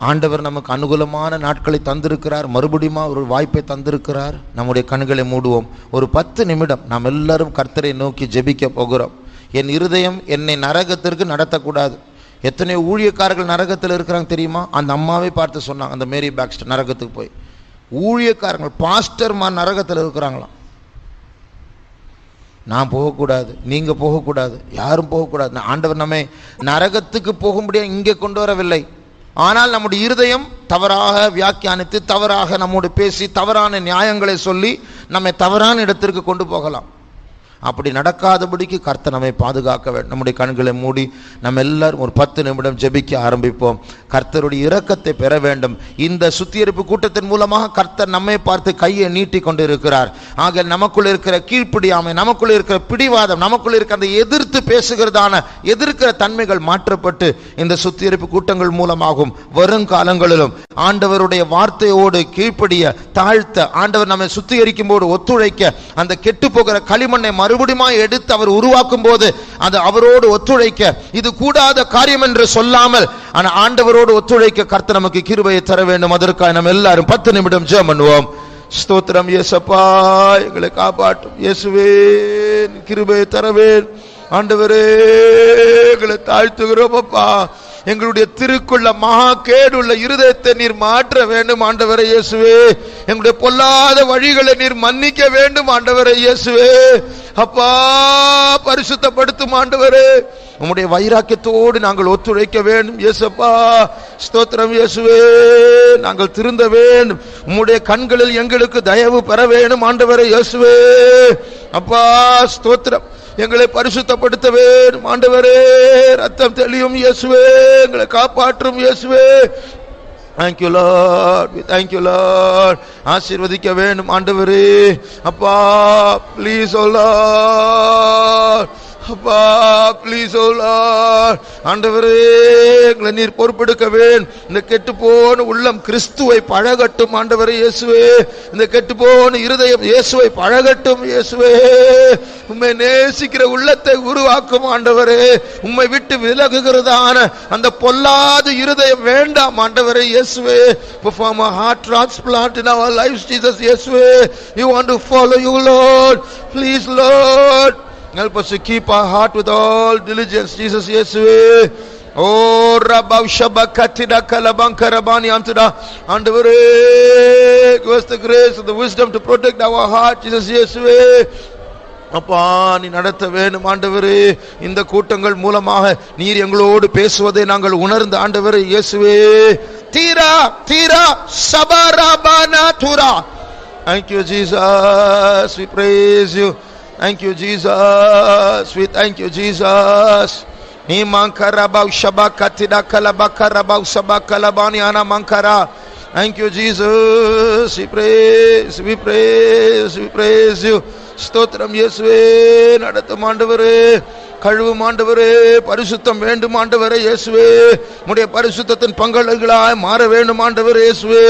ஆண்டவர் நமக்கு அனுகூலமான நாட்களை தந்திருக்கிறார், மறுபடியும் ஒரு வாய்ப்பை தந்திருக்கிறார். நம்முடைய கண்களை மூடுவோம். ஒரு 10 நிமிடம் நாம் எல்லாரும் கர்த்தரை நோக்கி ஜெபிக்க போகிறோம். என் இருதயம் என்னை நரகத்திற்கு நடத்தக்கூடாது. எத்தனையோ ஊழியக்காரர்கள் நரகத்தில் இருக்கிறாங்க தெரியுமா? அந்த அம்மாவை பார்த்து சொன்னாங்க, அந்த மேரி பாக்ஸ்டர் நரகத்துக்கு போய், ஊழியக்காரங்கள் பாஸ்டர்மா நரகத்தில் இருக்கிறாங்களாம். நான் போகக்கூடாது, நீங்க போகக்கூடாது, யாரும் போகக்கூடாது. ஆண்டவர் நம்மை நரகத்துக்கு போகும்படியாக இங்கே கொண்டு வரவில்லை. ஆனால் நம்முடைய இருதயம் தவறாக வியாக்கியானித்து, தவறாக நம்மோடு பேசி, தவறான நியாயங்களை சொல்லி நம்மை தவறான இடத்திற்கு கொண்டு போகலாம். அப்படி நடக்காதபடிக்கு கர்த்தர் நம்மை பாதுகாக்க வேண்டும். நம்முடைய கண்களை மூடி நம்ம எல்லாரும் ஒரு 10 நிமிடம் ஜெபிக்க ஆரம்பிப்போம். கர்த்தருடைய இரக்கத்தை பெற வேண்டும். இந்த சுத்திகரிப்பு கூட்டத்தின் மூலமாக கர்த்தர் நம்மை பார்த்து கையை நீட்டி கொண்டு இருக்கிறார். ஆக நமக்குள்ள இருக்கிற கீழ்ப்பிடியாமை, நமக்குள்ள இருக்கிற பிடிவாதம், நமக்குள்ள இருக்கிற அந்த எதிர்த்து பேசுகிறதான எதிர்க்கிற தன்மைகள் மாற்றப்பட்டு இந்த சுத்திகரிப்பு கூட்டங்கள் மூலமாகவும் வருங்காலங்களிலும் ஆண்டவருடைய வார்த்தையோடு கீழ்ப்படிய, தாழ்த்த, ஆண்டவர் நம்மை சுத்திகரிக்கும் போது ஒத்துழைக்க, அந்த கெட்டு போகிற களிமண்ணை மறுபடியும் எடுத்து அவர் உருவாக்கும் போது அது அவரோடு ஒத்துழைக்க, இது கூடாத காரியம் என்று சொல்லாமல் ஆண்டவரோடு ஒத்துழைக்க கர்த்தர் நமக்கு கிருபையை தர வேண்டும். அதற்காக நம்ம எல்லாரும் 10 நிமிடம் ஜெபம் பண்ணுவோம். ஸ்தோத்திரம் இயேசப்பா, எங்களை காப்பாற்றும் இயேசுவே, கிருபையை தரவேன். ஆண்டவரே, எங்களை தாழ்த்துகிறோம் அப்பா. எங்களுடைய திருக்குள்ள மகா கேடுள்ள இருதயத்தை நீர் மாற்ற வேண்டும் ஆண்டவரே இயேசுவே. எங்களுடைய பொல்லாத வழிகளை நீர் மன்னிக்க வேண்டும் ஆண்டவரே இயேசுவே. அப்பா, பரிசுத்தப்படுத்தும் ஆண்டவரே. உம்முடைய வைராக்கியத்தோடு நாங்கள் ஒத்துழைக்க வேண்டும் இயேசப்பா. ஸ்தோத்திரம் இயேசுவே, நாங்கள் திருந்த வேண்டும். உம்முடைய கண்களில் எங்களுக்கு தயவு பெற வேண்டும் ஆண்டவரே இயேசுவே. அப்பா ஸ்தோத்திரம், எங்களை பரிசுத்தப்படுத்த வேண்டும் ஆண்டவரே. ரத்தம் தெளியும் இயேசுவே, எங்களை காப்பாற்றும் இயேசுவே. Thank you Lord, we thank you Lord. ஆசீர்வதிக்க வேண்டும் ஆண்டவரே. அப்பா please oh Lord, அப்பா please oh Lord. ஆண்டவரே, எங்களை நீர் பொறுப்பெடுக்க வேண்டும். இந்த கெட்டு போன உள்ளம் கிறிஸ்துவை பழகட்டும் ஆண்டவரே இயேசுவே. இந்த கெட்டு போன இருதயம் இயேசுவை பழகட்டும் இயேசுவே. உம்மை நேசிக்கிற உள்ளத்தை உருவாக்கும் ஆண்டவரே. உம்மை விட்டு விலகுகிறதான அந்த பொல்லாத இருதயம் வேண்டாம் ஆண்டவரே இயேசுவே. Perform a heart transplant in our lives Jesus இயேசுவே. You want to follow you Lord, please Lord. Help us to keep our heart with all diligence Jesus இயேசுவே. Oh Rabba Shabakatida Kalabankarabani Amtuda. ஆண்டவரே, give us the grace and the wisdom to protect our heart Jesus இயேசுவே. அப்பா, நீ நடத்த வேண்டும் ஆண்டவரே. இந்த கூட்டங்கள் மூலமாக நீர் எங்களோடு பேசுவதை நாங்கள் உணர்ந்த ஆண்டவரே இயேசுவே. தீரா தீரா சபரபானா Tura. Thank you Jesus, we praise you. Thank you Jesus, we thank you Jesus. Ni mankara ba shabakatida kalabakara ba sabakalabani ana mankara. Thank you Jesus, we praise, we praise, we praise you. ஸ்தோத்திரம் இயேசுவே. நடத்தும் ஆண்டவரே, கழுவும் ஆண்டவரே, பரிசுத்தம் வேண்டும் ஆண்டவரே இயேசுவே. உம்முடைய பரிசுத்தத்தின் பங்களிகளாய் மாற வேண்டும் ஆண்டவரே இயேசுவே.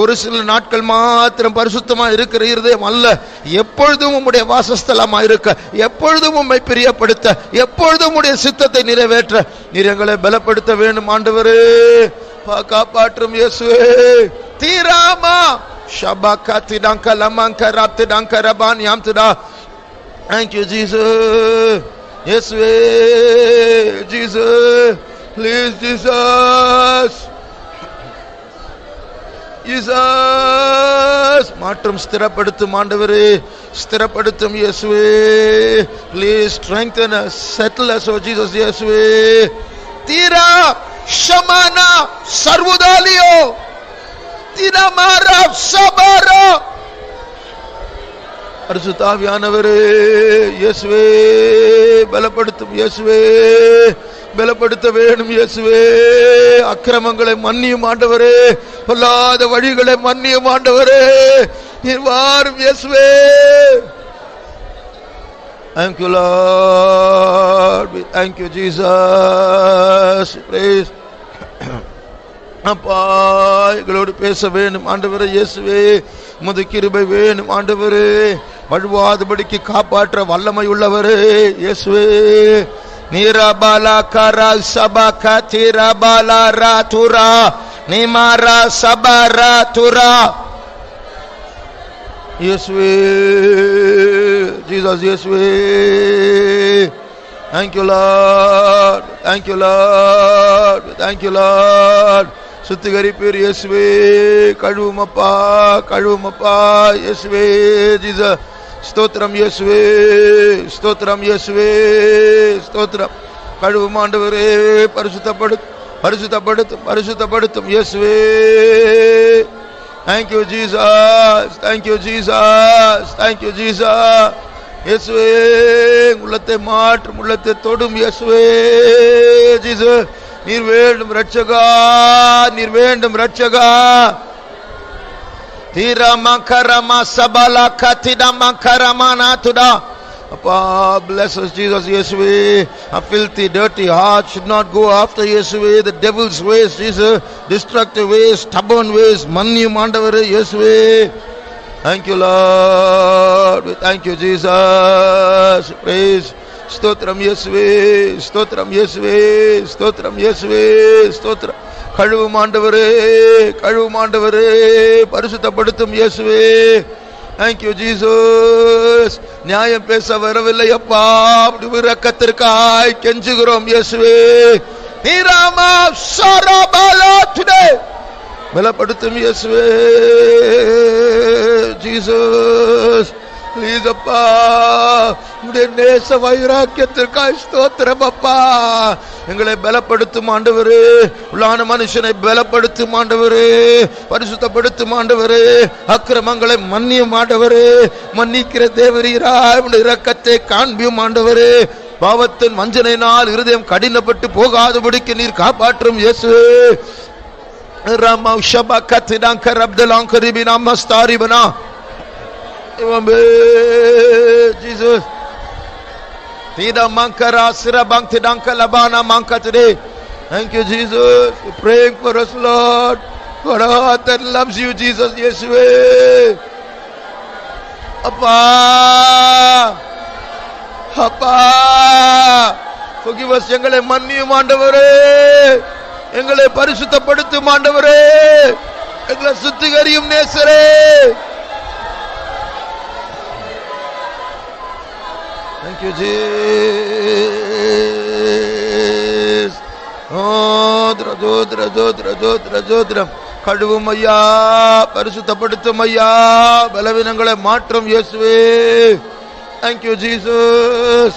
ஒரு சில நாட்கள் மாத்திரம் பரிசுத்தமா இருக்கிற இருதயம் அல்ல, எப்பொழுதும் உம்முடைய வாசஸ்தலமா இருக்க, எப்பொழுதும் உம்மை பிரியப்படுத்த, எப்பொழுதும் உம்முடைய சித்தத்தை நிறைவேற்ற நீர் எங்களை பலப்படுத்த வேண்டும் ஆண்டவரே. காப்பாற்றும் இயேசுவே. தீராமா Shabakati danka lamanka rapti danka rabani amtuda. Thank you Jesus. Yes we Jesus. Please Jesus. Jesus. மாற்றம் ஸ்திரப்படுத்தும் ஆண்டவரே, ஸ்திரப்படுத்தும் இயேசுவே. Please strengthen us, settle us oh Jesus இயேசுவே. தீரா ஷமானா சர்வதாலியோ தினமாரா சபரா. பரிசுத்தாவியானவரே இயேசுவே, பலப்படுத்தும் இயேசுவே. பலப்படுத்த வேணும் இயேசுவே. அக்கிரமங்களை மன்னியும் ஆண்டவரே, பொல்லாத வழிகளை மன்னியும் ஆண்டவரே, நீர் வாரும் இயேசுவே. Thank you Lord, we thank you Jesus, praise. அப்பா எங்களோடு பேச வேண்டும் ஆண்டவரே இயேசுவே, உமது கிருபை வேணும் ஆண்டவரே, வழுவாதபடிக்கு காப்பாற்ற வல்லமை உள்ளவரே இயேசுவே. நீரபாலா கரா சபா திரபாலா ராதுரா நிமாரா சபரா துரா இயேசுவே, ஜீசஸ் இயேசுவே. Thank you Lord, thank you Lord, thank you Lord. சுத்திகரிப்பீர் இயேசுவே, கழுவுமப்பா கழுவுமப்பா இயேசுவே. ஜீசஸ் ஸ்தோத்திரம் இயேசுவே, ஸ்தோத்திரம் இயேசுவே, ஸ்தோத்திரம். கழுவும் ஆண்டவரே, பரிசுத்தப்படுத்தும் பரிசுத்தப்படுத்தும் இயேசுவே. Thank you Jesus, thank you Jesus, thank you Jesus. இயேசுவே, உள்ளத்தை மாற்றும், உள்ளத்தை தொடும் இயேசுவே. ஜீசஸ் நீர் வேண்டும் இரட்சகா, நீர் வேண்டும் இரட்சகா. தீரமா கரமா சபலா கதிடமா கரமானா துடா. அப்பா bless us Jesus இயேசுவே. A filthy dirty heart should not go after இயேசுவே. The devil's ways Jesus, destructive ways, stubborn ways, மன்னியும் ஆண்டவரே இயேசுவே. Thank you Lord, we thank you Jesus, praise. ஸ்தோத்திரம் இயேசுவே, ஸ்தோத்திரம் இயேசுவே, ஸ்தோத்திரம் இயேசுவே, ஸ்தோத்திரம். கழுவும் ஆண்டவரே, கழுவும் ஆண்டவரே, பரிசுத்தப்படுத்தும் இயேசுவே. Thank you Jesus. நியாயம் பேச வரவில்லை அப்பா, இரக்கத்திற்காய் கெஞ்சுகிறோம் இயேசுவே. நீராமா சரபாலா today பலப்படுத்தும் இயேசுவே. ஜீசஸ் ப்ளீஸ் அப்பா, உடைய நேச வைராக்கியத்திற்காய் ஸ்தோத்திரம் அப்பா. எங்களை பலப்படுத்தும் ஆண்டவரே, உள்ளான மனுஷனை பலப்படுத்தும் ஆண்டவரே, பரிசுத்தப்படுத்தும் ஆண்டவரே, அக்கிரமங்களை மன்னியும் ஆண்டவரே, மன்னிக்கிற தேவரீராய் உடைய இரக்கத்தை காண்பியும் ஆண்டவரே. பாவத்தின் வஞ்சனையினால் இருதயம் கடினப்பட்டு போகாதபடிக்கு நீர் காப்பாற்றும் இயேசுவே. Rama Shabakatidan Karabdalan Karibina Mastaribana. Jesus. Tida Mankara Sirabang Tidanka Labana Manka today. Thank you, Jesus. We're praying for us, Lord. God that loves you, Jesus. Yes, we. Appa. Appa. Forgive us, எங்களை மன்னியும் ஆண்டவரே, எங்களை பரிசுத்தப்படுத்தும் ஆண்டவரே, எங்களை சுத்திகரியும் நேசரே. Thank you Jesus. ஜோத்ரம் கழுவும் ஐயா, பரிசுத்தப்படுத்தும் ஐயா, பலவீனங்களை மாற்றும் இயேசுவே. Thank you Jesus.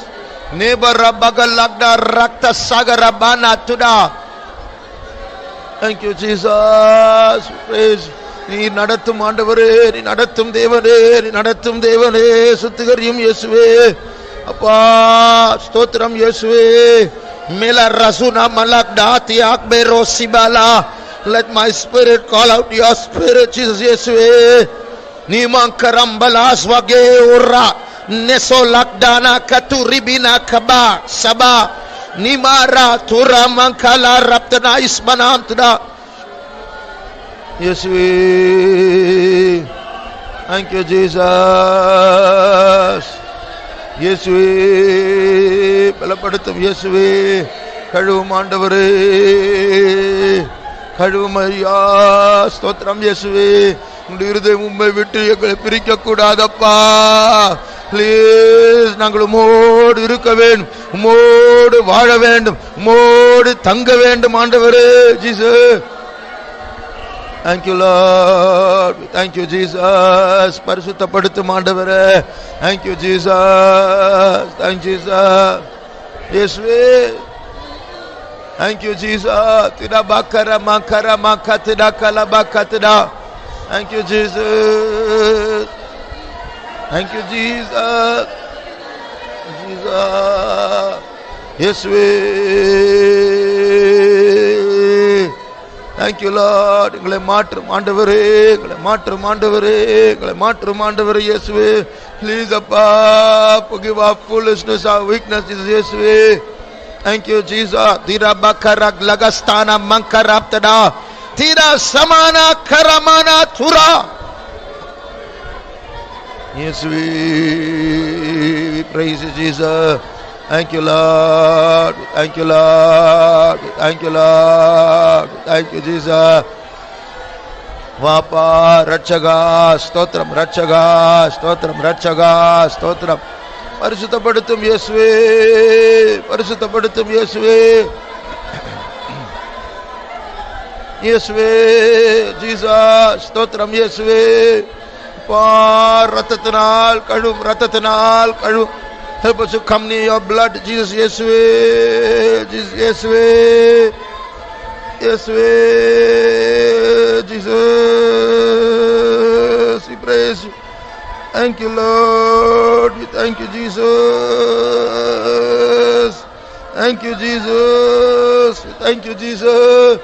Neighbor Bagallagda Rakta Sagarabana Tuda. Thank you Jesus. Praise. நீ நடத்தும் ஆண்டவரே, நீ நடத்தும் தேவனே, நீ நடத்தும் தேவனே, சுத்திகரியும் இயேசுவே. அப்பா ஸ்தோத்திரம் இயேசுவே. மேல ரசுனா மலக் டாத்தி அக்பேரோ சிபாலா. Let my spirit call out your spirit, Jesus இயேசுவே. நீமங்கரம் பலாஸ் வகே உர்ரா நெசோ லக்டானா கத்துரிபினா கபா சபா நிமாரா துரா மங்கலா ரப்தனா இஸ்மனாம் துடா. இயேசுவே. Thank you Jesus. இயேசுவே, பலப்படுத்தும் இயேசுவே. கழுவும் ஆண்டவரே, கழுவும் ஐயா, ஸ்தோத்திரம் இயேசுவே. உங்களுடைய இருதயம் உம்மை விட்டு எங்களை பிரிக்க கூடாதப்பா. பிளீஸ், நாங்கள் உம்மோடு இருக்க வேண்டும், உம்மோடு வாழ வேண்டும், உம்மோடு தங்க வேண்டும் ஆண்டவரே. Jesus. Thank you Lord. Thank you Jesus. பரிசுத்தப்படுத்தும் ஆண்டவரே. Thank you Jesus. Thank you Jesus. இயேசுவே. Thank you Jesus. Tida bakara makara makatida kalabakatida. Thank you Jesus. Thank you Jesus. Jesus. இயேசுவே. Thank you Lord. எங்களை மாற்றும் ஆண்டவரே, எங்களை மாற்றும் ஆண்டவரே, எங்களை மாற்றும் ஆண்டவரே இயேசுவே. Please அப்பா, forgive our foolishness, our weaknesses இயேசுவே. Thank you Jesus. Tira bakara lagastana mankaraptada tira samana karamana tura இயேசுவே. We praise you Jesus. Thank you Lord. Thank you Lord. Thank you Lord. Thank you Jesus. வாப்பா ரட்சகா ஸ்தோத்திரம், ரட்சகா ஸ்தோத்திரம், ரட்சகா ஸ்தோத்திரம். பரிசுத்தப்படுத்தும் இயேசுவே, பரிசுத்தப்படுத்தும் இயேசுவே. இயேசுவே Jesus ஸ்தோத்திரம் இயேசுவே. ரத்தத்தினால் கழுவும், ரத்தத்தினால் கழுவும். Help us to come near your blood, Jesus. இயேசுவே, Jesus இயேசுவே, இயேசுவே, Jesus. We praise you. Thank you Lord. We thank you Jesus. Thank you Jesus. Thank you Jesus.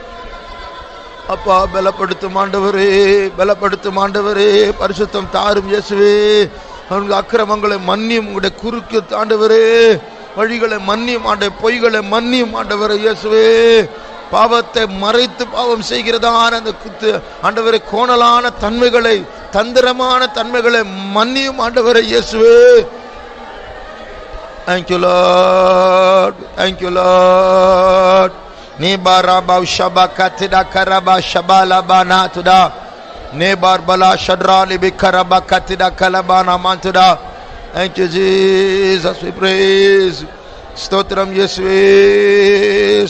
அப்பா பலப்படுத்தும் ஆண்டவரே, பலப்படுத்தும் ஆண்டவரே, பரிசுத்தம் தாரும் இயேசுவே. அவனுடைய அக்கிரமங்களை மன்னியும், உங்களுடைய குறுக்கு ஆண்டவரே, வழிகளை மன்னியும் ஆண்டவரே, பொய்களை மன்னியும் ஆண்டவரே இயேசுவே. பாவத்தை மறைத்து பாவம் செய்கிறதான அந்த ஆண்டவரே கோணலான தன்மைகளை, தந்திரமான தன்மைகளை மன்னியும் ஆண்டவரே இயேசுவே. Thank you Lord. Thank you Lord. Nebaraba shabakatida karaba shabala banatuda nebar bala shadrali bikaraba katida kalabana mantuda. Thank you Jesus. We praise. ஸ்தோத்திரம் இயேசுவே,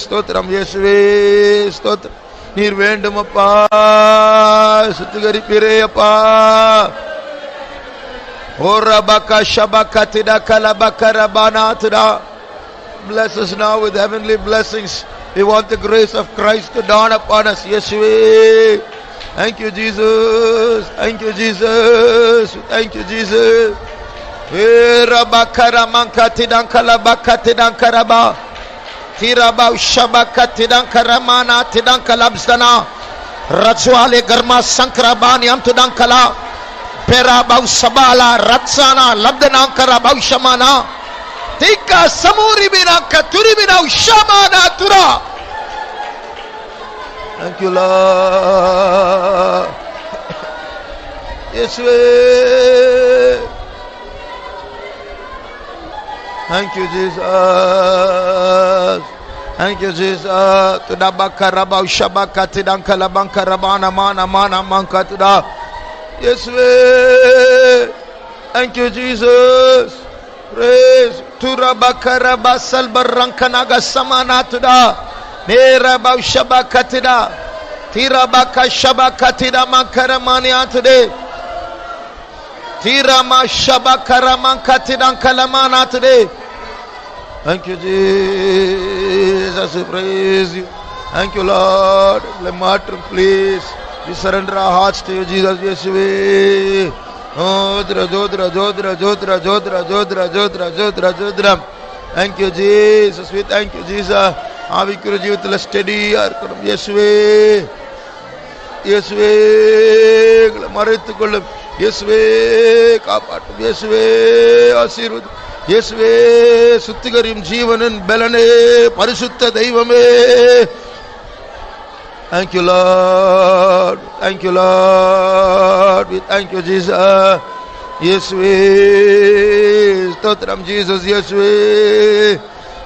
ஸ்தோத்திரம் இயேசுவே, ஸ்தோத்திரம். நீர் வேண்டும் அப்பா, சுத்திகரிப்பீரே அப்பா. ஓரபக ஷபகதிட கலபகரபனாதுடா. Bless us now with heavenly blessings. We want the grace of Christ to dawn upon us. Yeshua. Thank you Jesus. Thank you Jesus. Thank you Jesus. Rabakara mankatidan kalabakatidan karaba. Tiraba shabakatidan karamana tidan kalabstana. Ratswale garma sankrabani amtudan kala. Peraba sabala ratsana labdana karaba shamana. Tika samuri bina katuri bina shamana tura. Thank you Lord. Yeshua. Thank you Jesus. Thank you Jesus. Tudabakaraba shabakatidan kalabankarabana mana mana mankatuda. Yeshua. Thank you Jesus. Praise. Turabakaraba salbarankanaga samanatuda. Neraba shabakatida. Tirabaka shabakatida mankaramaniatude. Tirama shabakaraman kalamana today. Thank you Jesus. We praise you. Thank you Lord. Please, we surrender our hearts to you Jesus. Yeshua. Jodra jodra jodra jodra jodra jodra jodra jodra jodra. Thank you Jesus. We thank you Jesus. ஆவிக்குரிய ஜீவிதத்தில் ஸ்டெடியா இருக்கணும் இயேசுவே. இயேசுவே எங்களை மறைத்துக் கொள்ளும் இயேசுவே. காப்பாற்றும் இயேசுவே. ஆசீர்வதி இயேசுவே. சுத்திகரியும் ஜீவனின் பலனே, பரிசுத்த தெய்வமே. Thank you Lord. Thank you Lord. We thank you Jesus. இயேசுவே ஸ்தோத்திரம் Jesus. இயேசுவே.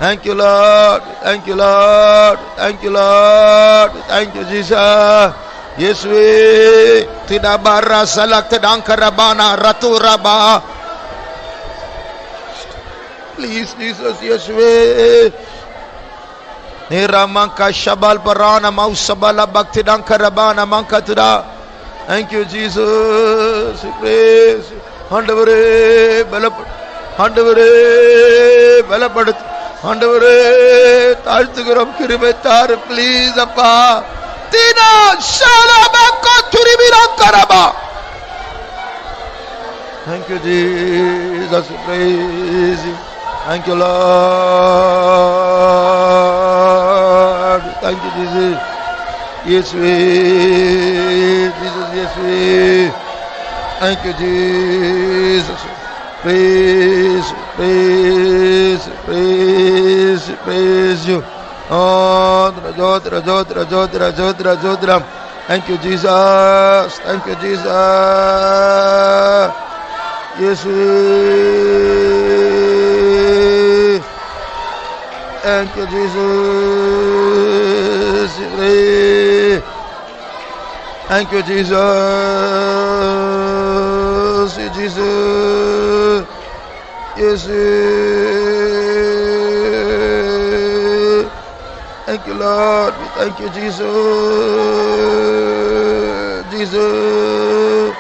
Thank you Lord. Thank you Lord. Thank you Lord. Thank you Jesus. Yeshua. Tidabara salak tedankarabana raturaba. Please Jesus. Yeshua. Niramanka shabal parana mausabala bhakti dankarabana mankatuda. Thank you Jesus. We praise. ஆண்டவரே பலப்படு, ஆண்டவரே பலப்படு, ஆண்டவரே தாழ்த்துகிறோம், கிருபை தாரு please அப்பா. Tina shalabaka turibirankaraba. Thank you Jesus. We praise you. Thank you, Lord. Thank you, Jesus. Yes, we. Jesus, yes, we. Thank you, Jesus. Praise, praise, praise, praise you. Jodra. Thank you, Jesus. Thank you, Jesus. Yes, we. Thank you, Jesus. Thank you, Jesus. Jesus. Yes. Thank you, Lord. We thank you, Jesus. Jesus.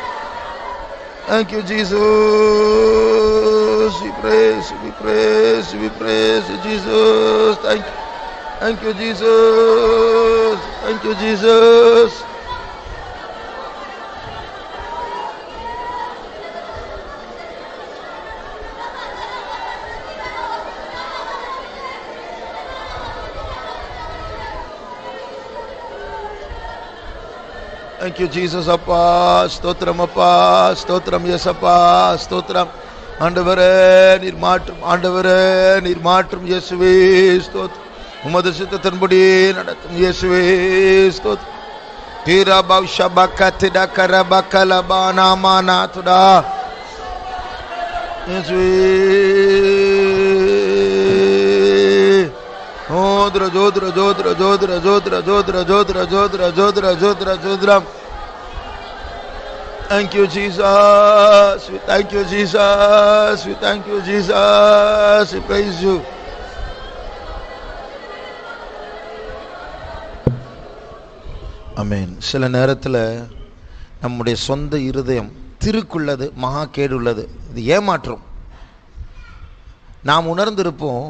Thank you, Jesus. We praise, we praise, we praise Jesus. Thank you, Jesus. Thank you, Jesus. Thank you, Jesus. Appa, stotram appa, stotram yesappa, stotram. ஆண்டவரே நீர் மாற்றும் இயேசுவே ஸ்தோத்திரம். உமது சித்தத்தின்படி நடத்தும் இயேசுவே ஸ்தோத்திரம். தீரா பௌஷபகதிட கரபகலபானாமானாதுடா இயேசுவே. ஜோத்ர. Thank you, Jesus. We thank you, Jesus. We thank you, Jesus. We praise you. Amen. சில நேரத்தில் நம்முடைய சொந்த இருதயம் திருக்குள்ளது, மகா கேடுள்ளது. இது ஏமாற்றும். நாம் உணர்ந்திருப்போம்.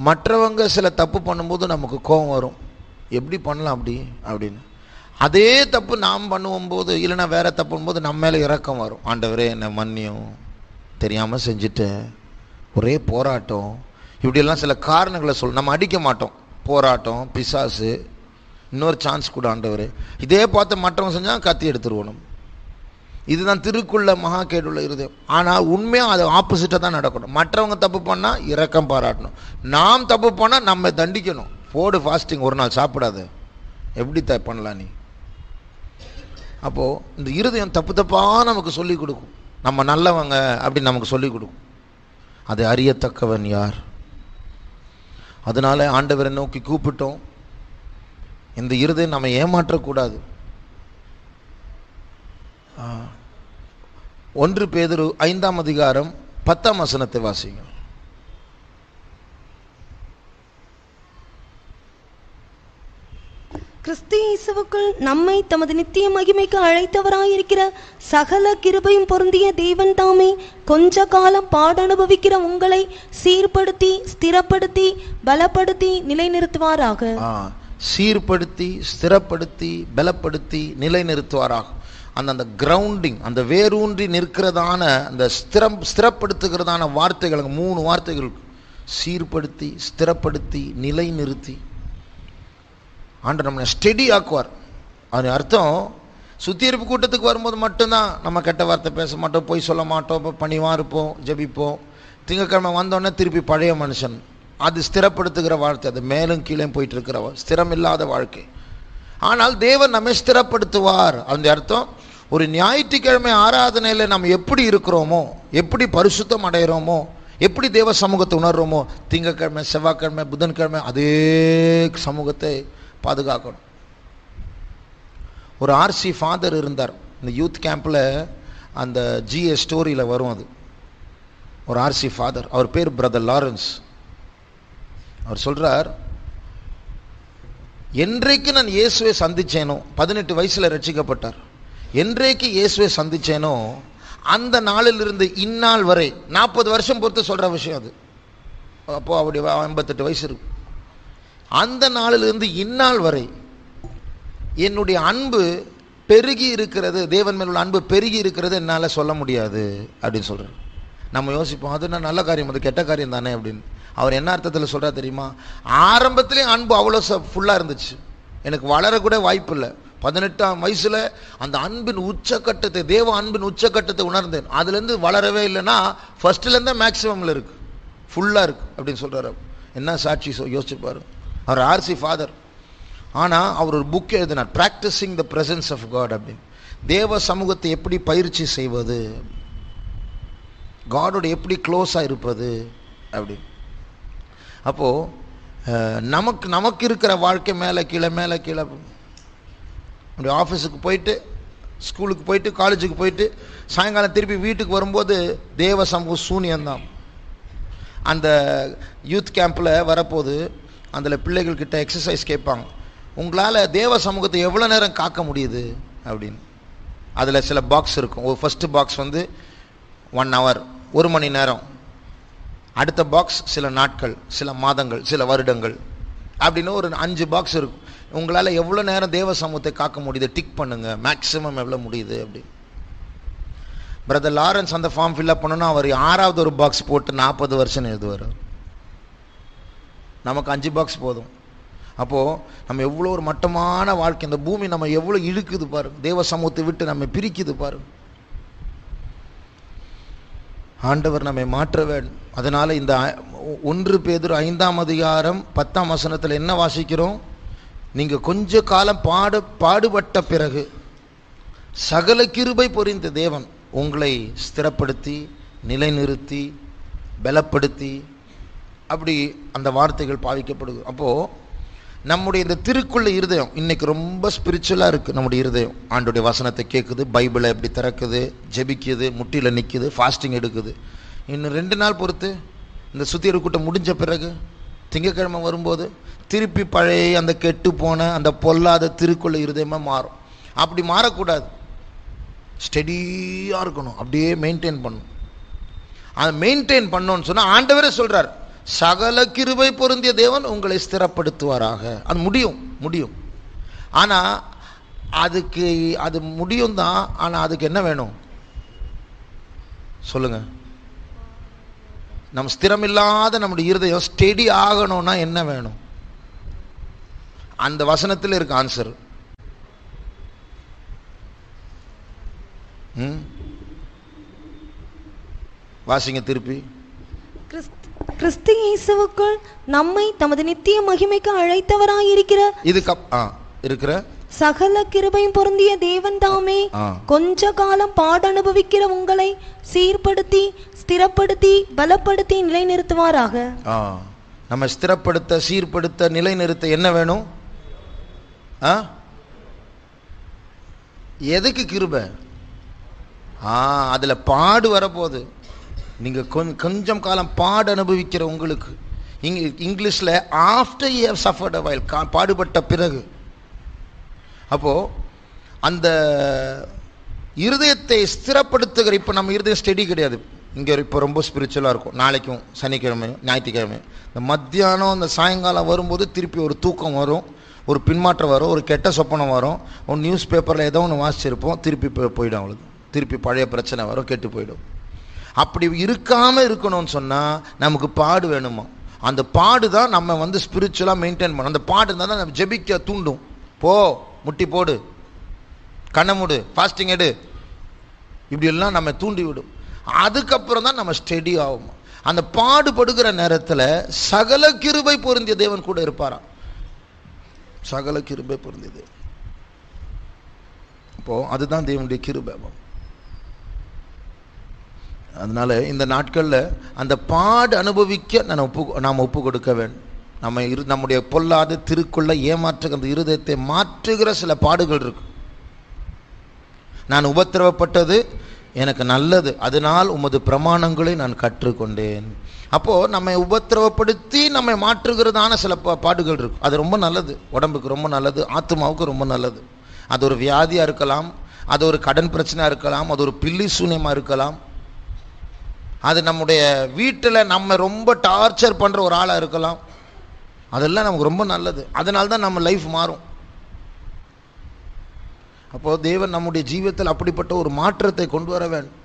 மற்றவங்க சில தப்பு பண்ணும்போது நமக்கு கோபம் வரும். எப்படி பண்ணலாம் அப்படின்னு. அதே தப்பு நாம் பண்ணும்போது, இல்லைன்னா வேற தப்பு பண்ணும்போது நம்ம மேலே இரக்கம் வரும். ஆண்டவரே என்னை மன்னியும், தெரியாமல் செஞ்சுட்டேன். ஒரே போராட்டம். இப்படியெல்லாம் சில காரணங்களை நம்ம அடிக்க மாட்டோம். போராட்டம், பிசாசு, இன்னொரு சான்ஸ் கூட ஆண்டவரே. இதே பார்த்து மற்றவங்க செஞ்சால் கத்தி எடுத்துருவோம் நம்ம. இதுதான் திருக்குள்ள மகா கேடுள்ள இருதயம். ஆனால் உண்மையாக அது ஆப்போசிட்டாக தான் நடக்கணும். மற்றவங்க தப்பு பண்ணால் இரக்கம் பாராட்டணும். நாம் தப்பு பண்ணால் நம்ம தண்டிக்கணும். போடு ஃபாஸ்டிங், ஒரு நாள் சாப்பிடாது. எப்படி பண்ணலாம் நீ? அப்போது இந்த இருதயம் தப்பாக நமக்கு சொல்லிக் கொடுக்கும். நம்ம நல்லவங்க அப்படின்னு நமக்கு சொல்லிக் கொடுக்கும். அதை அறியத்தக்கவன் யார்? அதனால ஆண்டவரை நோக்கி கூப்பிட்டோம். இந்த இருதயம் நம்ம ஏமாற்றக்கூடாது. 1 பேதுரு 5ஆம் அதிகாரம் 10ஆம் வசனத்தை வாசிங்க. கிறிஸ்து இயேசுவுக்குள் நம்மை தமது நித்திய மகிமைக்கு அழைத்தவராயிருக்கிற சகல கிருபையும் பொருந்திய தேவன் தாமே கொஞ்ச காலம் பாடனுபவிக்கிற உங்களை சீர்படுத்தி, ஸ்திரப்படுத்தி, பலப்படுத்தி, நிலைநிறுத்துவாராக. சீர்படுத்தி, ஸ்திரப்படுத்தி, பலப்படுத்தி, நிலைநிறுத்துவாராக. அந்த கிரவுண்டிங், அந்த வேரூன்றி நிற்கிறதான அந்த ஸ்திரப்படுத்துகிறதான வார்த்தைகள், 3 வார்த்தைகள்: சீர்படுத்தி, ஸ்திரப்படுத்தி, நிலைநிறுத்தி. ஆண்டவர் நம்மளை ஸ்டெடி ஆக்குவார். அது அர்த்தம், சுத்திகரிப்பு கூட்டத்துக்கு வரும்போது மட்டும்தான் நம்ம கெட்ட வார்த்தை பேச மாட்டோம், பொய் சொல்ல மாட்டோம், பணிவாக இருப்போம், ஜெபிப்போம். திங்கக்கிழமை வந்தோடனே திருப்பி பழைய மனுஷன். அது ஸ்திரப்படுத்துகிற வாழ்க்கை. அது மேலும் கீழே போயிட்டு இருக்கிற ஸ்திரம் இல்லாத வாழ்க்கை. ஆனால் தேவன் நம்மை ஸ்திரப்படுத்துவார். அந்த அர்த்தம், ஒரு ஞாயிற்றுக்கிழமை ஆராதனையில் நம்ம எப்படி இருக்கிறோமோ, எப்படி பரிசுத்தம் அடைகிறோமோ, எப்படி தேவ சமூகத்தை உணர்றோமோ, திங்கக்கிழமை, செவ்வாய்க்கிழமை, புதன்கிழமை அதே சமூகத்தை பாதுகாக்கணும். ஒரு ஆர்சி ஃபாதர் இருந்தார். இந்த யூத் கேம்பில் அந்த ஜிஎஸ் ஸ்டோரியில் வரும். அது ஒரு ஆர்சி ஃபாதர். அவர் பேர் பிரதர் லாரன்ஸ். அவர் சொல்கிறார், என்றைக்கு நான் இயேசுவை சந்திச்சேனோ, 18 வயசில் ரட்சிக்கப்பட்டார். என்றைக்கு இயேசுவை சந்திச்சேனோ அந்த நாளிலிருந்து இந்நாள் வரை, 40 வருஷம் பொறுத்து சொல்கிற விஷயம் அது. அப்போது அவருடைய 58 வயசு இருக்கு. அந்த நாளிலிருந்து இந்நாள் வரை என்னுடைய அன்பு பெருகி இருக்கிறது, தேவன் மேல் உள்ள அன்பு பெருகி இருக்கிறது என்னால் சொல்ல முடியாது அப்படின்னு சொல்கிறேன். நம்ம யோசிப்போம், அது நான் நல்ல காரியம், அது கெட்ட காரியம் தானே அப்படின்னு. அவர் என்ன அர்த்தத்தில் சொல்கிறா தெரியுமா? ஆரம்பத்திலே அன்பு அவ்வளோ ஃபுல்லாக இருந்துச்சு, எனக்கு வளரக்கூட வாய்ப்பு இல்லை. 18ஆம் வயசில் அந்த அன்பின் உச்சக்கட்டத்தை, தேவ அன்பின் உச்சக்கட்டத்தை உணர்ந்தேன். அதுலேருந்து வளரவே இல்லைன்னா ஃபர்ஸ்ட்லேருந்தே மேக்ஸிமமில் இருக்குது, ஃபுல்லாக இருக்குது அப்படின்னு சொல்கிறார். என்ன சாட்சி யோசிச்சுப்பார். அவர் ஆர்சி ஃபாதர். ஆனால் அவர் ஒரு புக் எழுதினார், practicing the presence of God அப்படின்னு. தேவ சமூகத்தை எப்படி பயிற்சி செய்வது, காடோட எப்படி க்ளோஸாக இருப்பது அப்படின்னு. அப்போது நமக்கு இருக்கிற வாழ்க்கை மேலே கீழே மேலே கீழே, அப்படி ஆஃபீஸுக்கு போயிட்டு, ஸ்கூலுக்கு போயிட்டு, காலேஜுக்கு போயிட்டு, சாயங்காலம் திருப்பி வீட்டுக்கு வரும்போது தேவ சமூகம் சூனியம்தான். அந்த யூத் கேம்பில் வரப்போது அதில் பிள்ளைகள்கிட்ட எக்ஸசைஸ் கேட்பாங்க, உங்களால் தேவ சமூகத்தை எவ்வளோ நேரம் காக்க முடியுது அப்படின்னு. அதில் சில பாக்ஸ் இருக்கும். ஒரு ஃபஸ்ட்டு பாக்ஸ் வந்து 1 hour, 1 மணி நேரம். அடுத்த பாக்ஸ் சில நாட்கள், சில மாதங்கள், சில வருடங்கள் அப்படின்னு ஒரு 5 பாக்ஸ் இருக்கும். உங்களால் எவ்வளோ நேரம் தேவ சமூகத்தை காக்க முடியுது டிக் பண்ணுங்க, மேக்ஸிமம் எவ்வளோ முடியுது அப்படின்னு. பிரதர் லாரன்ஸ் அந்த ஃபார்ம் ஃபில்அப் பண்ணணும்னா அவர் 6வது ஒரு பாக்ஸ் போட்டு 40 வருஷம் எழுதுவார். நமக்கு 5 பாக்ஸ் போதும். அப்போது நம்ம எவ்வளோ ஒரு மட்டமான வாழ்க்கை, இந்த பூமி நம்ம எவ்வளோ இழுக்குது பாரு, தேவ சமூகத்தை விட்டு நம்ம பிரிக்குது பாரு. ஆண்டவர் நம்மை மாற்ற வேண்டும். அதனால இந்த 1 பேதுரு 5ஆம் அதிகாரம் 10ஆம் வசனத்தில் என்ன வாசிக்கிறோம்? நீங்கள் கொஞ்ச காலம் பாடுபட்ட பிறகு சகல கிருபை பொரிந்த தேவன் உங்களை ஸ்திரப்படுத்தி, நிலைநிறுத்தி, பலப்படுத்தி, அப்படி அந்த வார்த்தைகள் பாவிக்கப்படுது. அப்போது நம்முடைய இந்த திருக்குள்ள இருதயம் இன்னைக்கு ரொம்ப ஸ்பிரிச்சுவலாக இருக்குது. நம்முடைய இருதயம் ஆண்டோடைய வசனத்தை கேட்குது, பைபிளை எப்படி திறக்குது, ஜெபிக்குது, முட்டியில் நிற்குது, ஃபாஸ்டிங் எடுக்குது. இன்னும் 2 நாள் பொறுத்து இந்த சுத்தியர் கூட்டம் முடிஞ்ச பிறகு திங்கக்கிழமை வரும்போது திருப்பி பழைய அந்த கெட்டு போன அந்த பொல்லாத திருக்குள்ள இருதயமாக மாறும். அப்படி மாறக்கூடாது, ஸ்டெடியாக இருக்கணும், அப்படியே மெயின்டைன் பண்ணணும். அதை மெயின்டைன் பண்ணோன்னு சொன்னால் ஆண்டவரே சொல்கிறார், சகல கிருபை பொருந்திய தேவன் உங்களை ஸ்திரப்படுத்துவாராக. அது முடியும். ஆனால் அது முடியும் தான். ஆனால் அதுக்கு என்ன வேணும் சொல்லுங்க? நம்ம ஸ்திரமில்லாத நம்முடைய இருதயம் ஸ்டெடி ஆகணும்னா என்ன வேணும்? அந்த வசனத்தில் இருக்கு ஆன்சர். வாசிங்க திருப்பி. கிறிஸ்து இயேசுவுக்குள் நம்மை தமது நித்திய மகிமைக்கு அழைத்தவராயிருக்கிற இருக்கிற சகல கிருபையும் பொருந்திய தேவன் தாமே கொஞ்ச காலம் பாடனுபவிக்கிற உங்களை சீர்படுத்தி, ஸ்திரப்படுத்தி, பலப்படுத்தி நிலைநிறுத்துவாராக. நம்ம ஸ்திரப்படுத்த, சீர்படுத்த, நிலைநிறுத்த என்ன வேணும்? எதுக்கு கிருபை? அதுல பாடு வரப்போகுது. நீங்க கொஞ்சம் காலம் பாடு அனுபவிக்கிற உங்களுக்கு, இங்கிலீஷ்ல after you have suffered a while, பாடுபட்ட பிறகு. அப்போ அந்த இருதயத்தை ஸ்திரப்படுத்துகிற, இப்போ நம்ம இருதயம் ஸ்டெடி கிடையாது. இங்கே இப்போ ரொம்ப ஸ்பிரிச்சுவலாக இருக்கும். நாளைக்கும் சனிக்கிழமை, ஞாயிற்றுக்கிழமை இந்த மத்தியானம் இந்த சாயங்காலம் வரும்போது திருப்பி ஒரு தூக்கம் வரும், ஒரு பின்மாற்றம் வரும், ஒரு கெட்ட சொப்பனம் வரும், ஒரு நியூஸ் பேப்பரில் ஏதோ ஒன்று வாசிச்சிருப்போம், திருப்பி போயிடும். அவளுக்கு திருப்பி பழைய பிரச்சனை வரும், கெட்டு போயிடும். அப்படி இருக்காமல் இருக்கணும்னு சொன்னால் நமக்கு பாடு வேணுமா? அந்த பாடு தான் நம்ம ஸ்பிரிச்சுவலாக மெயின்டைன் பண்ணணும். அந்த பாடு இருந்தால் தான் நம்ம ஜெபிக்க தூண்டும். போ, முட்டி போடு, கண்ணை மூடு, ஃபாஸ்டிங் எடு, இப்படியெல்லாம் நம்ம தூண்டி விடும். அதுக்கப்புறம் தான் நம்ம ஸ்டெடி ஆகும். அந்த பாடுபடுகிற நேரத்தில் சகல கிருபை பொருந்திய தேவன் கூட இருப்பாராம். சகல கிருபை பொருந்தியது. அப்போ அதுதான் தேவனுடைய கிருபை. அதனால இந்த நாட்களில் அந்த பாடு அனுபவிக்க நாம் ஒப்பு கொடுக்க வேண்டும். நம்முடைய பொல்லாத திருக்குள்ள ஏமாற்றுகிற அந்த இருதயத்தை மாற்றுகிற சில பாடுகள் இருக்கு. நான் உபத்திரவப்பட்டது எனக்கு நல்லது, அதனால் உமது பிரமாணங்களை நான் கற்றுக்கொண்டேன். அப்போ நம்மை உபத்திரவப்படுத்தி நம்மை மாற்றுகிறதான சில பாடுகள் இருக்கு. அது ரொம்ப நல்லது, உடம்புக்கு ரொம்ப நல்லது, ஆத்மாவுக்கு ரொம்ப நல்லது. அது ஒரு வியாதியா இருக்கலாம், அது ஒரு கடன் பிரச்சனையா இருக்கலாம், அது ஒரு பில்லி சூன்யமா இருக்கலாம், அது நம்முடைய வீட்டில் நம்ம ரொம்ப டார்ச்சர் பண்ற ஒரு ஆளா இருக்கலாம். அதெல்லாம் நமக்கு ரொம்ப நல்லது. அதனால தான் நம்ம லைஃப் மாறும். அப்போ தேவன் நம்முடைய ஜீவிதத்தில் அப்படிப்பட்ட ஒரு மாற்றத்தை கொண்டு வர வேண்டும்.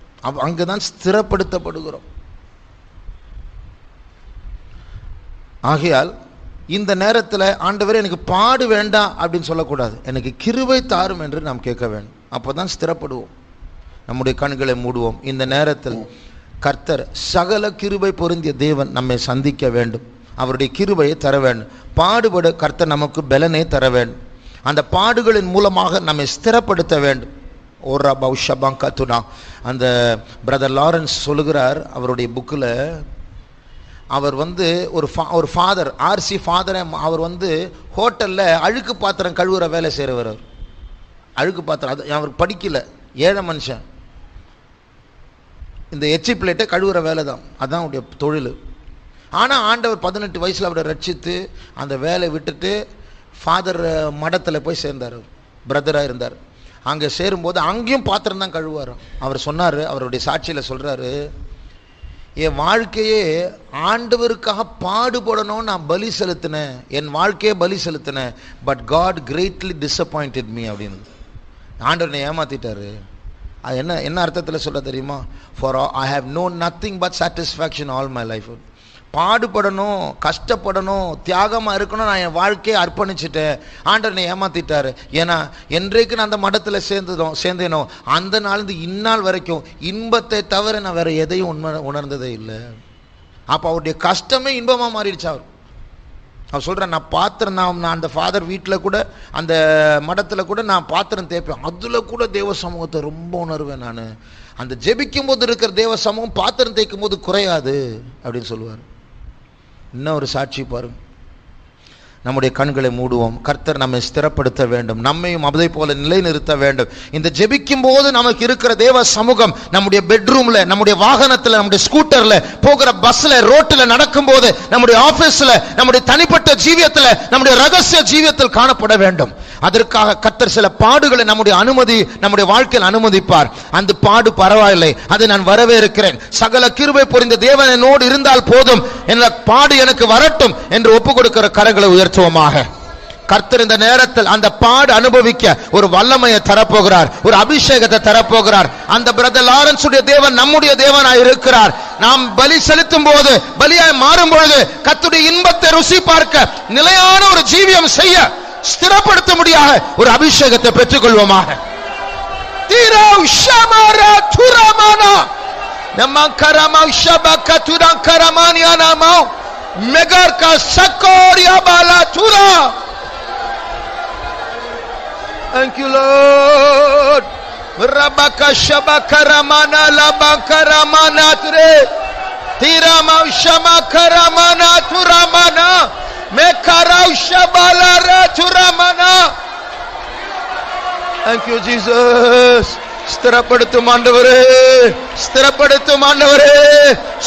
அங்கதான் ஸ்திரப்படுத்தப்படுகிறோம். ஆகையால் இந்த நேரத்தில் ஆண்டவரே எனக்கு பாடு வேண்டாம் அப்படின்னு சொல்லக்கூடாது. எனக்கு கிருபை தாரும் என்று நாம் கேட்க வேண்டும். அப்போதான் ஸ்திரப்படுவோம். நம்முடைய கண்களை மூடுவோம். இந்த நேரத்தில் கர்த்தர் சகல கிருபை பொருந்திய தேவன் நம்மை சந்திக்க வேண்டும். அவருடைய கிருபையை தர வேண்டும். பாடுபட கர்த்தர் நமக்கு பலனை தர வேண்டும். அந்த பாடுகளின் மூலமாக நம்மை ஸ்திரப்படுத்த வேண்டும். ஓரா பௌஷபாங்கத்துனா அந்த பிரதர் லாரன்ஸ் சொல்லுகிறார் அவருடைய புக்கில். அவர் ஒரு ஃபாதர், ஆர்சி ஃபாதர். அவர் ஹோட்டலில் அழுக்கு பாத்திரம் கழுவுற வேலை செய்கிறவர். அவர் அழுக்கு பாத்திரம், அது அவர் படிக்கல, ஏழை மனுஷன். இந்த எச்சி பிளேட்டை கழுவுற வேலை தான், அதுதான் அவருடைய தொழில். ஆனால் ஆண்டவர் 18 வயசில் அவரை ரட்சித்து அந்த வேலை விட்டுட்டு ஃபாதர் மடத்தில் போய் சேர்ந்தார். பிரதராக இருந்தார். அங்கே சேரும்போது அங்கேயும் பாத்திரம் தான் கழுவார். அவர் சொன்னார், அவருடைய சாட்சியில் சொல்கிறாரு, என் வாழ்க்கையே ஆண்டவருக்காக பாடுபடணும்னு நான் பலி செலுத்தினேன், என் வாழ்க்கையே பலி செலுத்தினேன். But god greatly disappointed me அப்படின்னு. ஆண்டவர் என்னை ஏமாத்திட்டாரு. அது என்ன அர்த்தத்தில் சொல்ல தெரியுமா? For I have known nothing but satisfaction all my life. பாடுபடணும், கஷ்டப்படணும், தியாகமாக இருக்கணும், நான் என் வாழ்க்கையை அர்ப்பணிச்சுட்டேன். ஆண்டவர் என்னை ஏமாத்திட்டாரு. ஏன்னா என்றைக்கு நான் அந்த மடத்தில் சேர்ந்தேனோ அந்த நாள் இந்நாள் வரைக்கும் இன்பத்தை தவிர நான் வேற எதையும் உணர்ந்ததே இல்லை. அப்போ அவருடைய கஷ்டமே இன்பமாக மாறிடுச்சு. அவர் சொல்கிறேன், நான் பாத்திரம், நான் அந்த ஃபாதர் வீட்டில் கூட, அந்த மடத்தில் கூட நான் பாத்திரம் தேய்ப்பேன். அதில் கூட தேவ சமூகத்தை ரொம்ப உணர்வேன். நான் அந்த ஜெபிக்கும் போது இருக்கிற தேவ சமூகம் பாத்திரம் தேய்க்கும் போது குறையாது அப்படின்னு சொல்லுவார். இன்னும் ஒரு சாட்சி பாருங்க. நம்முடைய கண்களை மூடுவோம். கர்த்தர் நம்மை ஸ்திரப்படுத்த வேண்டும், நம்மையும் அதை போல நிலைநிறுத்த வேண்டும். இந்த ஜெபிக்கும் போது நமக்கு இருக்கிற தேவ சமூகம் நம்முடைய பெட்ரூம்ல, நம்முடைய வாகனத்தில், நம்முடைய ஸ்கூட்டர்ல, போகிற பஸ்ல, ரோட்டில் நடக்கும் போது, நம்முடைய ஆபீஸ்ல, நம்முடைய தனிப்பட்ட ஜீவியத்தில், நம்முடைய ரகசிய ஜீவியத்தில் காணப்பட வேண்டும். அதற்காக கர்த்தர் சில பாடுகளை நம்முடைய வாழ்க்கையில் அனுமதிப்பார். அந்த பாடு பரவாயில்லை, அதை நான் வரவேற்கிறேன். சகல கிருபை புரிந்த தேவன் என்னோடு இருந்தால் போதும், என்ற பாடு எனக்கு வரட்டும் என்று ஒப்பு கொடுக்கிற கரங்களை உயர்த்துவோமாக. கர்த்தர் இந்த நேரத்தில் அந்த பாடு அனுபவிக்க ஒரு வல்லமையை தரப்போகிறார், ஒரு அபிஷேகத்தை தரப்போகிறார். அந்த பிரதர் லாரன்ஸ் உடைய தேவன் நம்முடைய தேவனாய் இருக்கிறார். நாம் பலி செலுத்தும் போது, பலியாய் மாறும் பொழுது கர்த்தருடைய இன்பத்தை ருசி பார்க்க, நிலையான ஒரு ஜீவியம் செய்ய, ஸ்திரப்படுத்த முடியாத ஒரு அபிஷேகத்தை பெற்றுக் கொள்வோமாக. Thank you Lord. Rabaka shabakaramana labakaramana ture tirama shamakaramana turamana mekarau shabalara turamana. Thank you Jesus. ஸ்திரப்படுத்தும் ஆண்டவரே, ஸ்திரப்படுத்தும் ஆண்டவரே,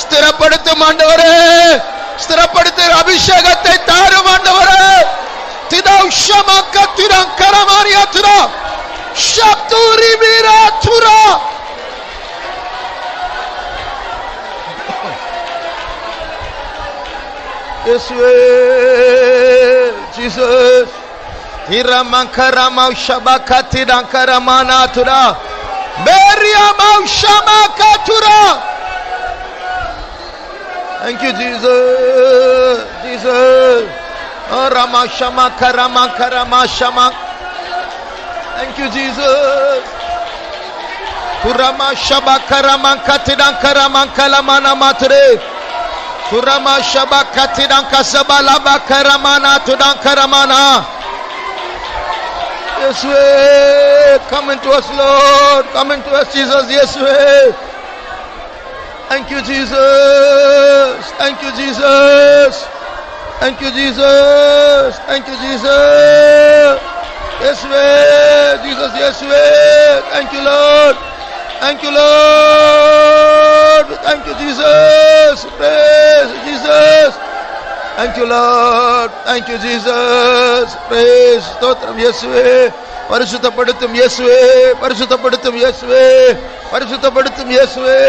ஸ்திரப்படுத்தும் ஆண்டவரே, ஸ்திரப்படுத்தும் அபிஷேகத்தை தாரும் ஆண்டவரே. திதௌ ஷமக திரங்கரமானியா துரா ஷப்துரி வீரா துரா. இயேசுவே, Jesus. Iramankarama shabakatirankaramana tura Meriama shamakatura. Thank you Jesus. Jesus. Rama shamakarama karama shamak. Thank you Jesus. Kurama shabakarama katirankarama kalamana matre. Kurama shabakatirankasabalaba karamana tudankaramana. Yes, way. Come into us, Lord. Come into us, Jesus. Yes, way. Thank you, Jesus. Thank you, Jesus. Thank you, Jesus. Thank you, Jesus. Yes, way. Jesus, yes, way. Thank you, Lord. Thank you, Lord. Thank you, Jesus. Praise Jesus. Thank you Lord. Thank you Jesus. Praise. ஸ்தோத்திரம் இயேசுவே. பரிசுத்தப்படுத்தும் இயேசுவே, பரிசுத்தப்படுத்தும் இயேசுவே, பரிசுத்தப்படுத்தும் இயேசுவே.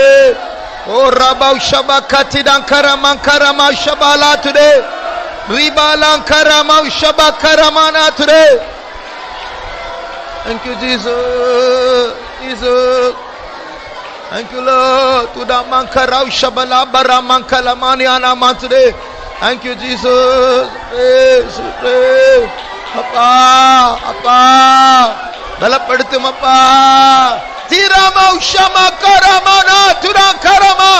ஓ ரபா ஷபகதிடங்கரமங்கரம ஷபலாதுரே ரிபாலங்கரம ஷபகரமனாதுரே. Thank you Jesus. Jesus. Thank you, Lord. Tudamankarau shabala baramankala maniana matre. Thank you, Jesus. Praise, praise. Appa, Appa. பலப்படுத்தும் அப்பா. தீராமா உஷமா கரமானா துராகரமா.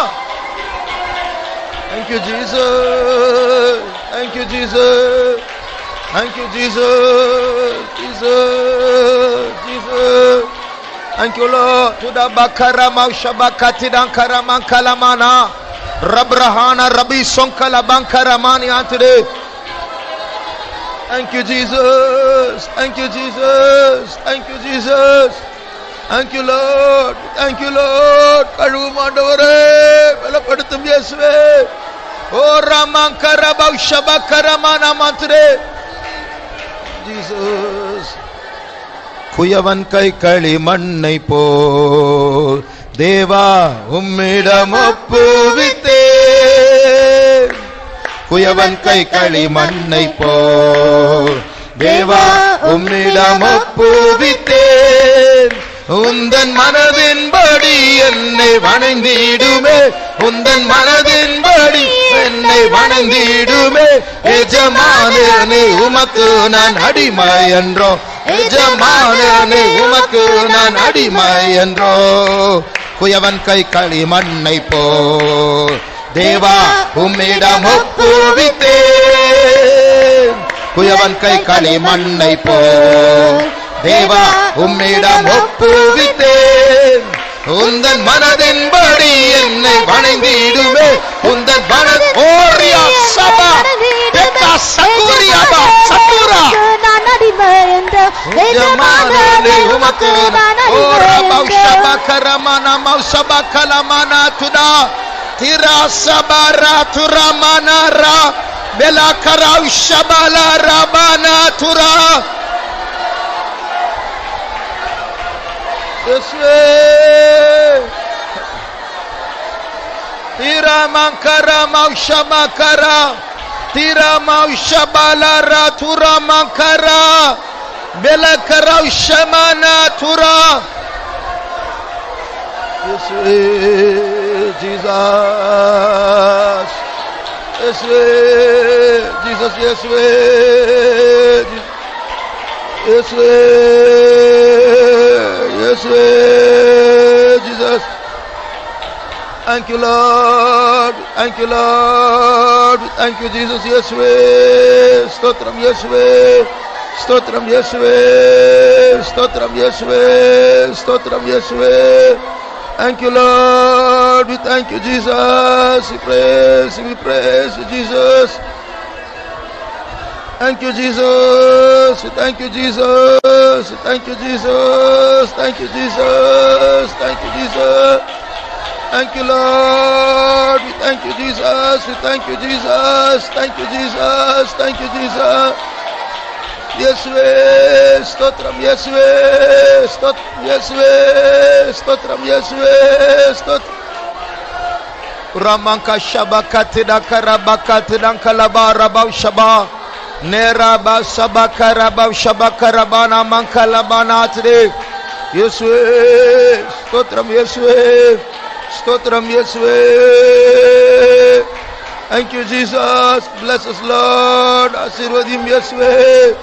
Thank you, Jesus. Thank you, Jesus. Thank you, Jesus. Jesus. Jesus. Thank you, Lord. Tuda bakarama shabakati dan karaman kalamana. Rabrahana Rabbi Sonkala Bankaramani Antide. Thank you, Jesus. Thank you, Jesus. Thank you, Jesus. Thank you, Lord. Thank you, Lord. Kadumandavare balapaduttum Yesuve. O Ramankarabau Shabakaramana Matre. Jesus. குயவன் கை களி மண்ணை போல் தேவா உம்மிடம் ஒப்புவித்தேன். குயவன் கை களி மண்ணை போல் தேவா உம்மிடம் ஒப்புவித்தேன். உந்தன் மனதின்படி என்னை வணங்கிடுமே. உந்தன் மனதின்படி என்னை வணங்கிடுமே. எஜமானே உமக்கு நான் அடிமை என்றோ. எஜமானே உமக்கு நான் அடிமை என்றோ. குயவன் கை களி மண்ணை போல் தேவா உம்மிடம் ஒப்புவித்தேன். குயவன் கை களி மண்ணை போல் தேவா உம்மிடம் ஒப்புவித்தேன். உந்தன் மனதின்படி என்னை வணங்கிடுமே. உந்தன் மன ஓரியா சபா பெத்தா சகுரியாபா சதுரா நான் அடிமை என்ற எஜமானே உமக்கு நான் ஓரா பௌஷபா கரமனா மௌஷபா கலமனா துனா திரா சபரா துரமனரா Bela garam ஷபலா ரபனா Tura. Yeswe Tira mankara maushamakara Tira maushabalara tura mankara Belakara ushamana tura. Yeswe Jesus. Yeswe Jesus. Yeswe Yeswe Yeswe Jesus. Thank you, Lord. Thank you, Lord. Thank you, Jesus. Yeswe Stotram Yeswe Stotram Yeswe Stotram Yeswe Stotram Yeswe. Thank you, Lord. We thank you, Jesus. We praise you, Jesus. Thank you, Jesus. Thank you, Jesus. Thank you, Jesus. Thank you, Jesus. Thank you, Jesus. Thank you, Lord. We thank you, Jesus. We thank you, Jesus. Thank you, Jesus. Thank you, Jesus. Yeswe, stotram Yeswe, stotram Yeswe, stotram Yeswe, stotram. Ramanka shabakatida karabakatida kalabara baushaba. Neraba sabakara shabakarabana mankalabana atre. Yeswe, stotram Yeswe, stotram Yeswe. Thank you, Jesus. Bless us, Lord. Asirvadim Yeswe.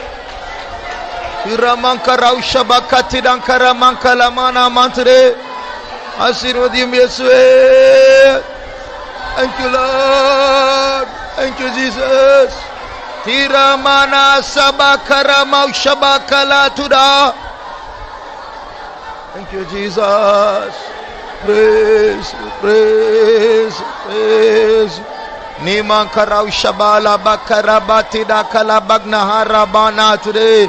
Iramankara shabakatidan karamankalamana mantre. Asirvadim Yeswe. Thank you, Lord. Thank you, Jesus. Tiramana sabakara maushabakala tuda. Thank you, Jesus. Praise, praise, praise. Nimankara shabala bakara batida kala bagnahara bana today.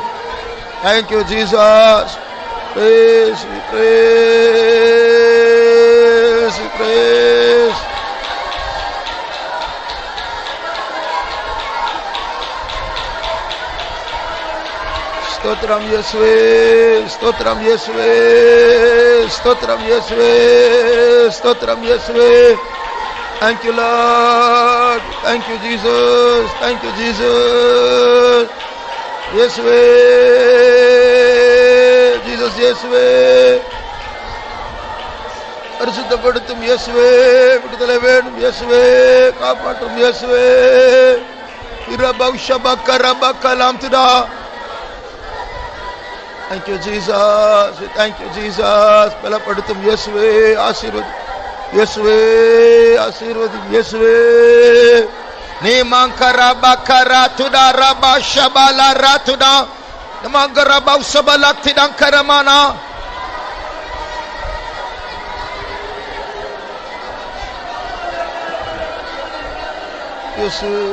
Thank you, Jesus. Praise, praise, praise. Stotram Yeswe, stotram Yeswe, stotram Yeswe, stotram Yeswe. Thank you, Lord. Thank you, Jesus. Thank you, Jesus. Yeswe, Jesus, Yeswe. பரிசுத்தப்படுத்தும் இயேசுவே. விடுதலை வேணும் இயேசுவே. காப்பாற்றும் இயேசுவே. Thank you Jesus. Thank you Jesus. பலப்படுத்தும் இயேசுவே. ஆசீர்வதி இயேசுவே. ஆசீர்வதி இயேசுவே. நீ மங்கரா பக்கரா துடா ரபா ஷபலா ராதுடா நமங்கரா பௌசபலா திடங்கரமானா. இயேசுவே.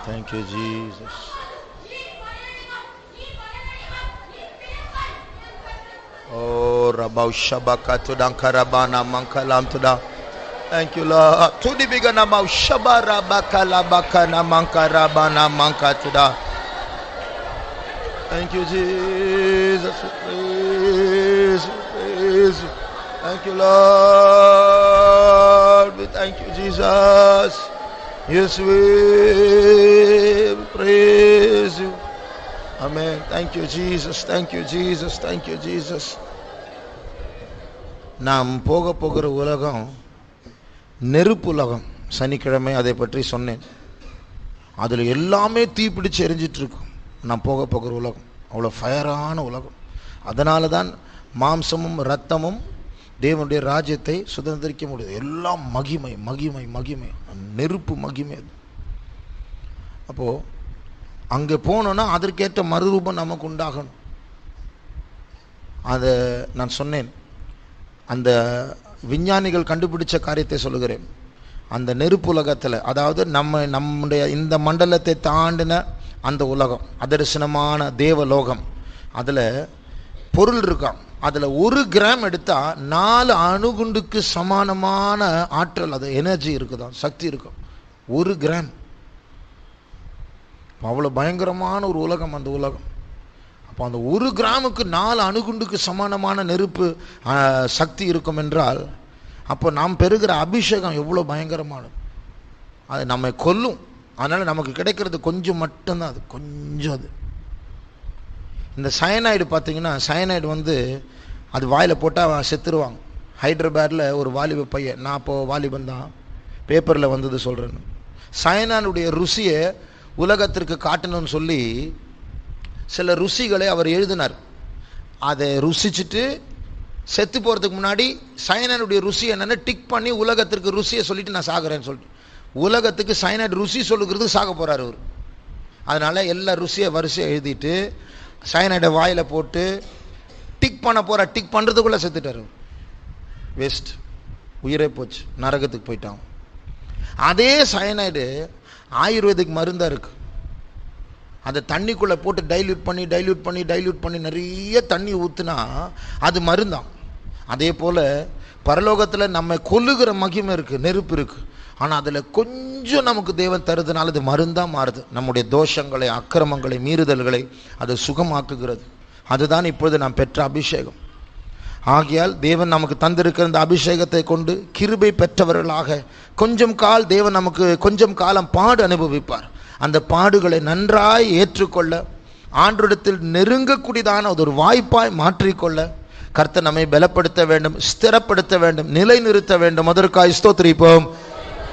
Thank you Jesus. Oh rabau shabakatu dan karabana mankalam tuda. Thank you Lord. Tudi bigana mau shabara bakala bakana mankarabana mankatuda. Thank you Jesus. Praise, praise. Thank you Lord. We thank you Jesus. Yes, we praise you. Amen. Thank you, Jesus. Thank you, Jesus. Thank you, Jesus. நாம் போகிற உலகம் நெருப்பு உலகம். சனிக்கிழமை அதை பற்றி சொன்னேன். அதில் எல்லாமே தீப்பிடிச்சு எரிஞ்சிட்டு இருக்கும். நாம் போகிற உலகம் அவ்வளோ ஃபயரான உலகம். அதனால தான் மாம்சமும் இரத்தமும் தேவனுடைய ராஜ்யத்தை சுதந்திரிக்க முடியாது. எல்லாம் மகிமை மகிமை மகிமை, நெருப்பு மகிமை. அப்போது அங்கே போனோன்னா அதற்கேற்ற மறுரூபம் நமக்கு உண்டாகணும். அதை நான் சொன்னேன். அந்த விஞ்ஞானிகள் கண்டுபிடிச்ச காரியத்தை சொல்லுகிறேன். அந்த நெருப்பு உலகத்தில், அதாவது நம்முடைய இந்த மண்டலத்தை தாண்டின அந்த உலகம், அதர்சனமான தேவலோகம், அதில் பொருள் இருக்கான். அதில் 1 கிராம் எடுத்தால் 4 அணுகுண்டுக்கு சமானமான ஆற்றல், அது எனர்ஜி இருக்குதான், சக்தி இருக்கும். 1 கிராம். அவ்வளோ பயங்கரமான ஒரு உலகம் அந்த உலகம். அப்போ அந்த 1 கிராமுக்கு 4 அணுகுண்டுக்கு சமானமான நெருப்பு சக்தி இருக்கும் என்றால், அப்போ நாம் பெறுகிற அபிஷேகம் எவ்வளோ பயங்கரமானது. அது நம்மை கொல்லும். அதனால் நமக்கு கிடைக்கிறது கொஞ்சம் மட்டும்தான். அது கொஞ்சம். அது இந்த சயனைடு பார்த்தீங்கன்னா, சயனைடு அது வாயில் போட்டால் செத்துருவாங்க. ஹைதராபாத்தில் ஒரு வாலிப பையன், நான் அப்போது வாலிபன் தான், பேப்பரில் வந்தது சொல்கிறேன்னு, சயனானுடைய ருசியை உலகத்திற்கு காட்டணும்னு சொல்லி சில ருசிகளை அவர் எழுதினார். அதை ருசிச்சுட்டு செத்து போகிறதுக்கு முன்னாடி சயனானுடைய ருசி என்னென்னு டிக் பண்ணி உலகத்திற்கு ருசியை சொல்லிட்டு நான் சாகிறேன்னு சொல்லிட்டு, உலகத்துக்கு சயனைடு ருசி சொல்லுகிறது சாக போகிறார் அவர். அதனால் எல்லா ருசியை வரிசையை எழுதிட்டு சயனைடை வாயில் போட்டு டிக் பண்ண போகிற, டிக் பண்ணுறதுக்குள்ளே செத்துட்டார். வேஸ்ட், உயிரே போச்சு, நரகத்துக்கு போயிட்டான். அதே சயனைடு ஆயுர்வேதிக் மருந்தாக இருக்குது. அதை தண்ணிக்குள்ளே போட்டு டைல்யூட் பண்ணி நிறைய தண்ணி ஊற்றுனா அது மருந்தான். அதே போல் பரலோகத்தில் நம்ம கொல்லுகிற மகிமை இருக்குது, நெருப்பு இருக்குது. ஆனால் அதில் கொஞ்சம் நமக்கு தேவன் தருதுனால அது மருந்தாக மாறுது. நம்முடைய தோஷங்களை, அக்கிரமங்களை, மீறுதல்களை அது சுகமாக்குகிறது. அதுதான் இப்பொழுது நாம் பெற்ற அபிஷேகம். ஆகையால் தேவன் நமக்கு தந்திருக்கிற இந்த அபிஷேகத்தை கொண்டு கிருபை பெற்றவர்களாக தேவன் நமக்கு கொஞ்சம் காலம் பாடு அனுபவிப்பார். அந்த பாடுகளை நன்றாய் ஏற்றுக்கொள்ள, ஆண்டவரிடத்தில் நெருங்கக்கூடியதான ஒரு வாய்ப்பாய் மாற்றிக்கொள்ள கர்த்தர் நம்மை பலப்படுத்த வேண்டும், ஸ்திரப்படுத்த வேண்டும், நிலைநிறுத்த வேண்டும். அதற்காய் ஸ்தோத்திரிப்போம்.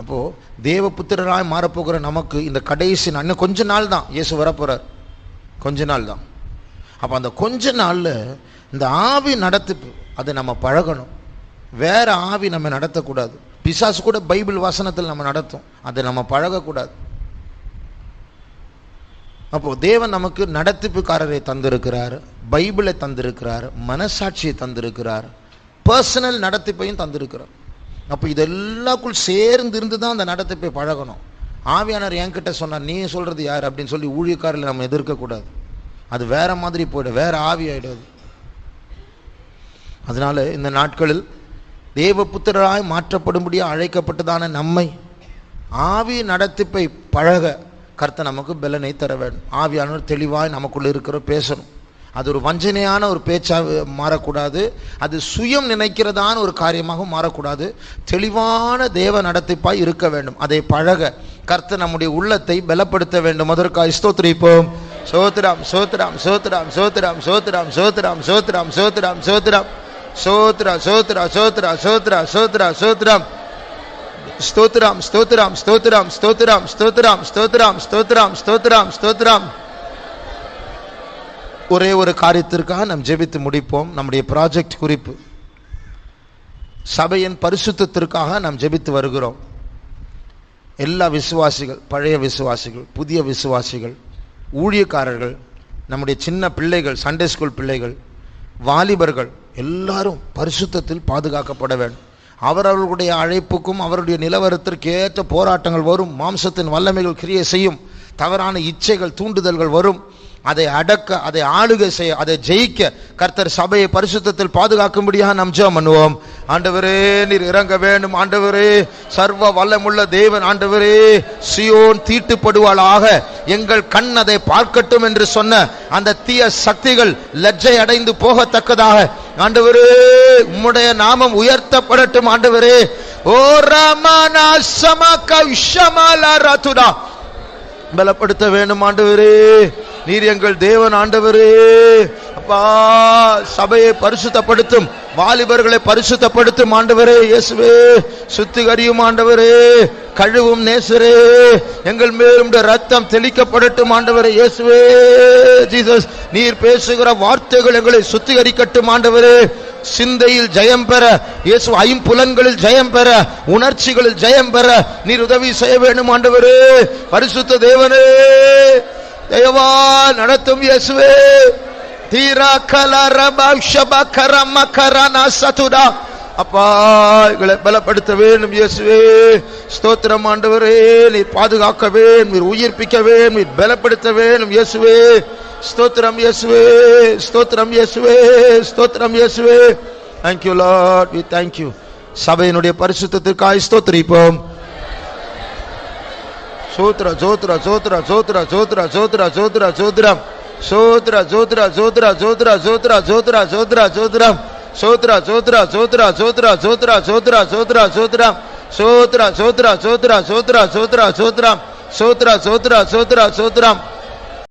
அப்போ தேவபுத்திரராய் மாறப்போகிற நமக்கு இந்த கடைசி இன்னும் கொஞ்ச நாள் தான் இயேசு வரப்போறார், கொஞ்ச நாள் தான். அப்போ அந்த கொஞ்ச நாள்ல இந்த ஆவி நடத்திப்பு அதை நம்ம பழகணும். வேற ஆவி நம்ம நடத்தக்கூடாது. பிசாசு கூட பைபிள் வசனத்தில் நம்ம நடத்தும், அதை நம்ம பழகக்கூடாது. அப்போ தேவன் நமக்கு நடத்திப்புக்காரரை தந்திருக்கிறார், பைபிளை தந்திருக்கிறார், மனசாட்சியை தந்திருக்கிறார், பர்சனல் நடத்திப்பையும் தந்திருக்கிறார். அப்போ இதெல்லாக்குள் சேர்ந்து இருந்து தான் அந்த நடத்திப்பை பழகணும். ஆவியானவர் என்கிட்ட சொன்னார், நீ சொல்றது யார் அப்படின்னு சொல்லி ஊழியக்காரில் நம்ம எதிர்க்கக்கூடாது. அது வேற மாதிரி போய்டும், வேற ஆவி ஆயிடுது. அதனால இந்த நாட்களில் தேவபுத்திரராய் மாற்றப்படும்படியாக அழைக்கப்பட்டதான நம்மை ஆவி நடத்திப்பை பழக கர்த்தர் நமக்கு பலனை தர வேண்டும். ஆவியானவர் தெளிவாய் நமக்குள்ள இருக்கிற பேசணும். அது ஒரு வஞ்சனையான ஒரு பேச்சாக மாறக்கூடாது, அது சுயம் நினைக்கிறதான ஒரு காரியமாக மாறக்கூடாது. தெளிவான தேவ நடத்திப்பாய் இருக்க வேண்டும். அதை பழக கர்த்தர் நம்முடைய உள்ளத்தை பலப்படுத்த வேண்டும். அதற்காக ஸ்தோத்திரிப்போம். சோத்ராம் சோத்ராம் சோத்ராம் சோத்ராம் சோத்ராம் சோத்ராம் சோத்ராம் சோத்ராம் சோத்ராம் சோத்ரா சோத்ரா சோத்ரா சோத்ரா சோத்ரா சோத்ராம் ஸ்தோத்ராம் ஸ்தோத்ராம் ஸ்தோத்ராம் ஸ்தோத்ராம் ஸ்தோத்ராம் ஸ்தோத்ராம் ஸ்தோத்ராம் ஸ்தோத்ராம் ஸ்தோத்ராம். ஒரே ஒரு காரியத்திற்காக நாம் ஜெபித்து முடிப்போம். நம்முடைய ப்ராஜெக்ட் குறிப்பு, சபையின் பரிசுத்தத்திற்காக நாம் ஜெபித்து வருகிறோம். எல்லா விசுவாசிகள், பழைய விசுவாசிகள், புதிய விசுவாசிகள், ஊழியக்காரர்கள், நம்முடைய சின்ன பிள்ளைகள், சண்டே ஸ்கூல் பிள்ளைகள், வாலிபர்கள் எல்லாரும் பரிசுத்தத்தில் பாதுகாக்கப்பட வேண்டும். அவரவர்களுடைய அழைப்புக்கும் அவருடைய நிலவரத்திற்கு ஏற்ற போராட்டங்கள் வரும், மாம்சத்தின் வல்லமைகள் கிரியை செய்யும், தவறான இச்சைகள் தூண்டுதல்கள் வரும். அதை அடக்க, அதை ஆளுகை செய்ய, அதை ஜெயிக்க கர்த்தர் சபையை பரிசுத்தத்தில் பாதுகாக்கும்படியாக நாம் ஜெபம் பண்ணுவோம். ஆண்டவரே நீர் இறங்க வேண்டும். ஆண்டவரே சர்வ வல்லமுள்ள தேவன், ஆண்டவரே சியோன் தீட்டுப்படுவாளாக, எங்கள் கண் அதை பார்க்கட்டும் என்று சொன்ன அந்த தீய சக்திகள் லஜ்ஜை அடைந்து போகத்தக்கதாக ஆண்டவரே உம்முடைய நாமம் உயர்த்தப்படட்டும். ஆண்டவரே ஓ ரமணா சமக விஷமலா ரதுடா பலப்படுத்த வேண்டும். ஆண்டவரே நீர் எங்கள் தேவன். ஆண்டவரே அப்பா சபையை பரிசுத்தப்படுத்தும், வாலிபர்களை பரிசுத்தப்படுத்தும். ஆண்டவரே இயேசுவே சுத்திகரியும். ஆண்டவரே கழுவும் நேசரே, எங்கள் மேலும் ரத்தம் தெளிக்கப்படட்டும். ஆண்டவரே இயேசுவே ஜீசஸ், நீர் பேசுகிற வார்த்தைகள் எங்களை சுத்திகரிக்கட்டும். ஆண்டவரே சிந்தையில் ஜெயம் பெற, இயேசு ஐம்புலன்களில் ஜெயம் பெற, உணர்ச்சிகளில் ஜெயம் பெற நீர் உதவி செய்ய வேண்டும். ஆண்டவரே பரிசுத்த தேவனே தயவா நடத்தும். இயேசுவே தீரா கலரபா ஷபகரம கரனா சதுடா அப்பா எங்களை பலப்படுத்த வேண்டும். இயேசுவே ஸ்தோத்திரம். ஆண்டவரே நீர் பாதுகாக்க வேண்டும், நீர் உயிர்ப்பிக்க வேண்டும், நீர் பலப்படுத்த வேண்டும். இயேசுவே ஸ்தோத்திரம். இயேசுவே ஸ்தோத்திரம். இயேசுவே ஸ்தோத்திரம். இயேசுவே thank you Lord, we thank you. சபையினுடைய பரிசுத்தத்திற்காக ஸ்தோத்திரிப்போம். சோத்ரா சோத்ரா சோத்ரா சோத்ரா சோத்ரா சோத்ரா சோத்ரா சோத்ரம் சோத்ரா சோத்ரா சோத்ரா சோத்ரா சோத்ரா சோத்ரா சோத்ரா சோத்ரம் சோத்ரா சோத்ரா சோத்ரா சோத்ரா சோத்ரா சோத்ரா சோத்ரா சோத்ரம் சோத்ரா சோத்ரா சோத்ரா சோத்ரா சோத்ரா சோத்ரா சோத்ரம் சோத்ரா சோத்ரா சோத்ரா சோத்ரம்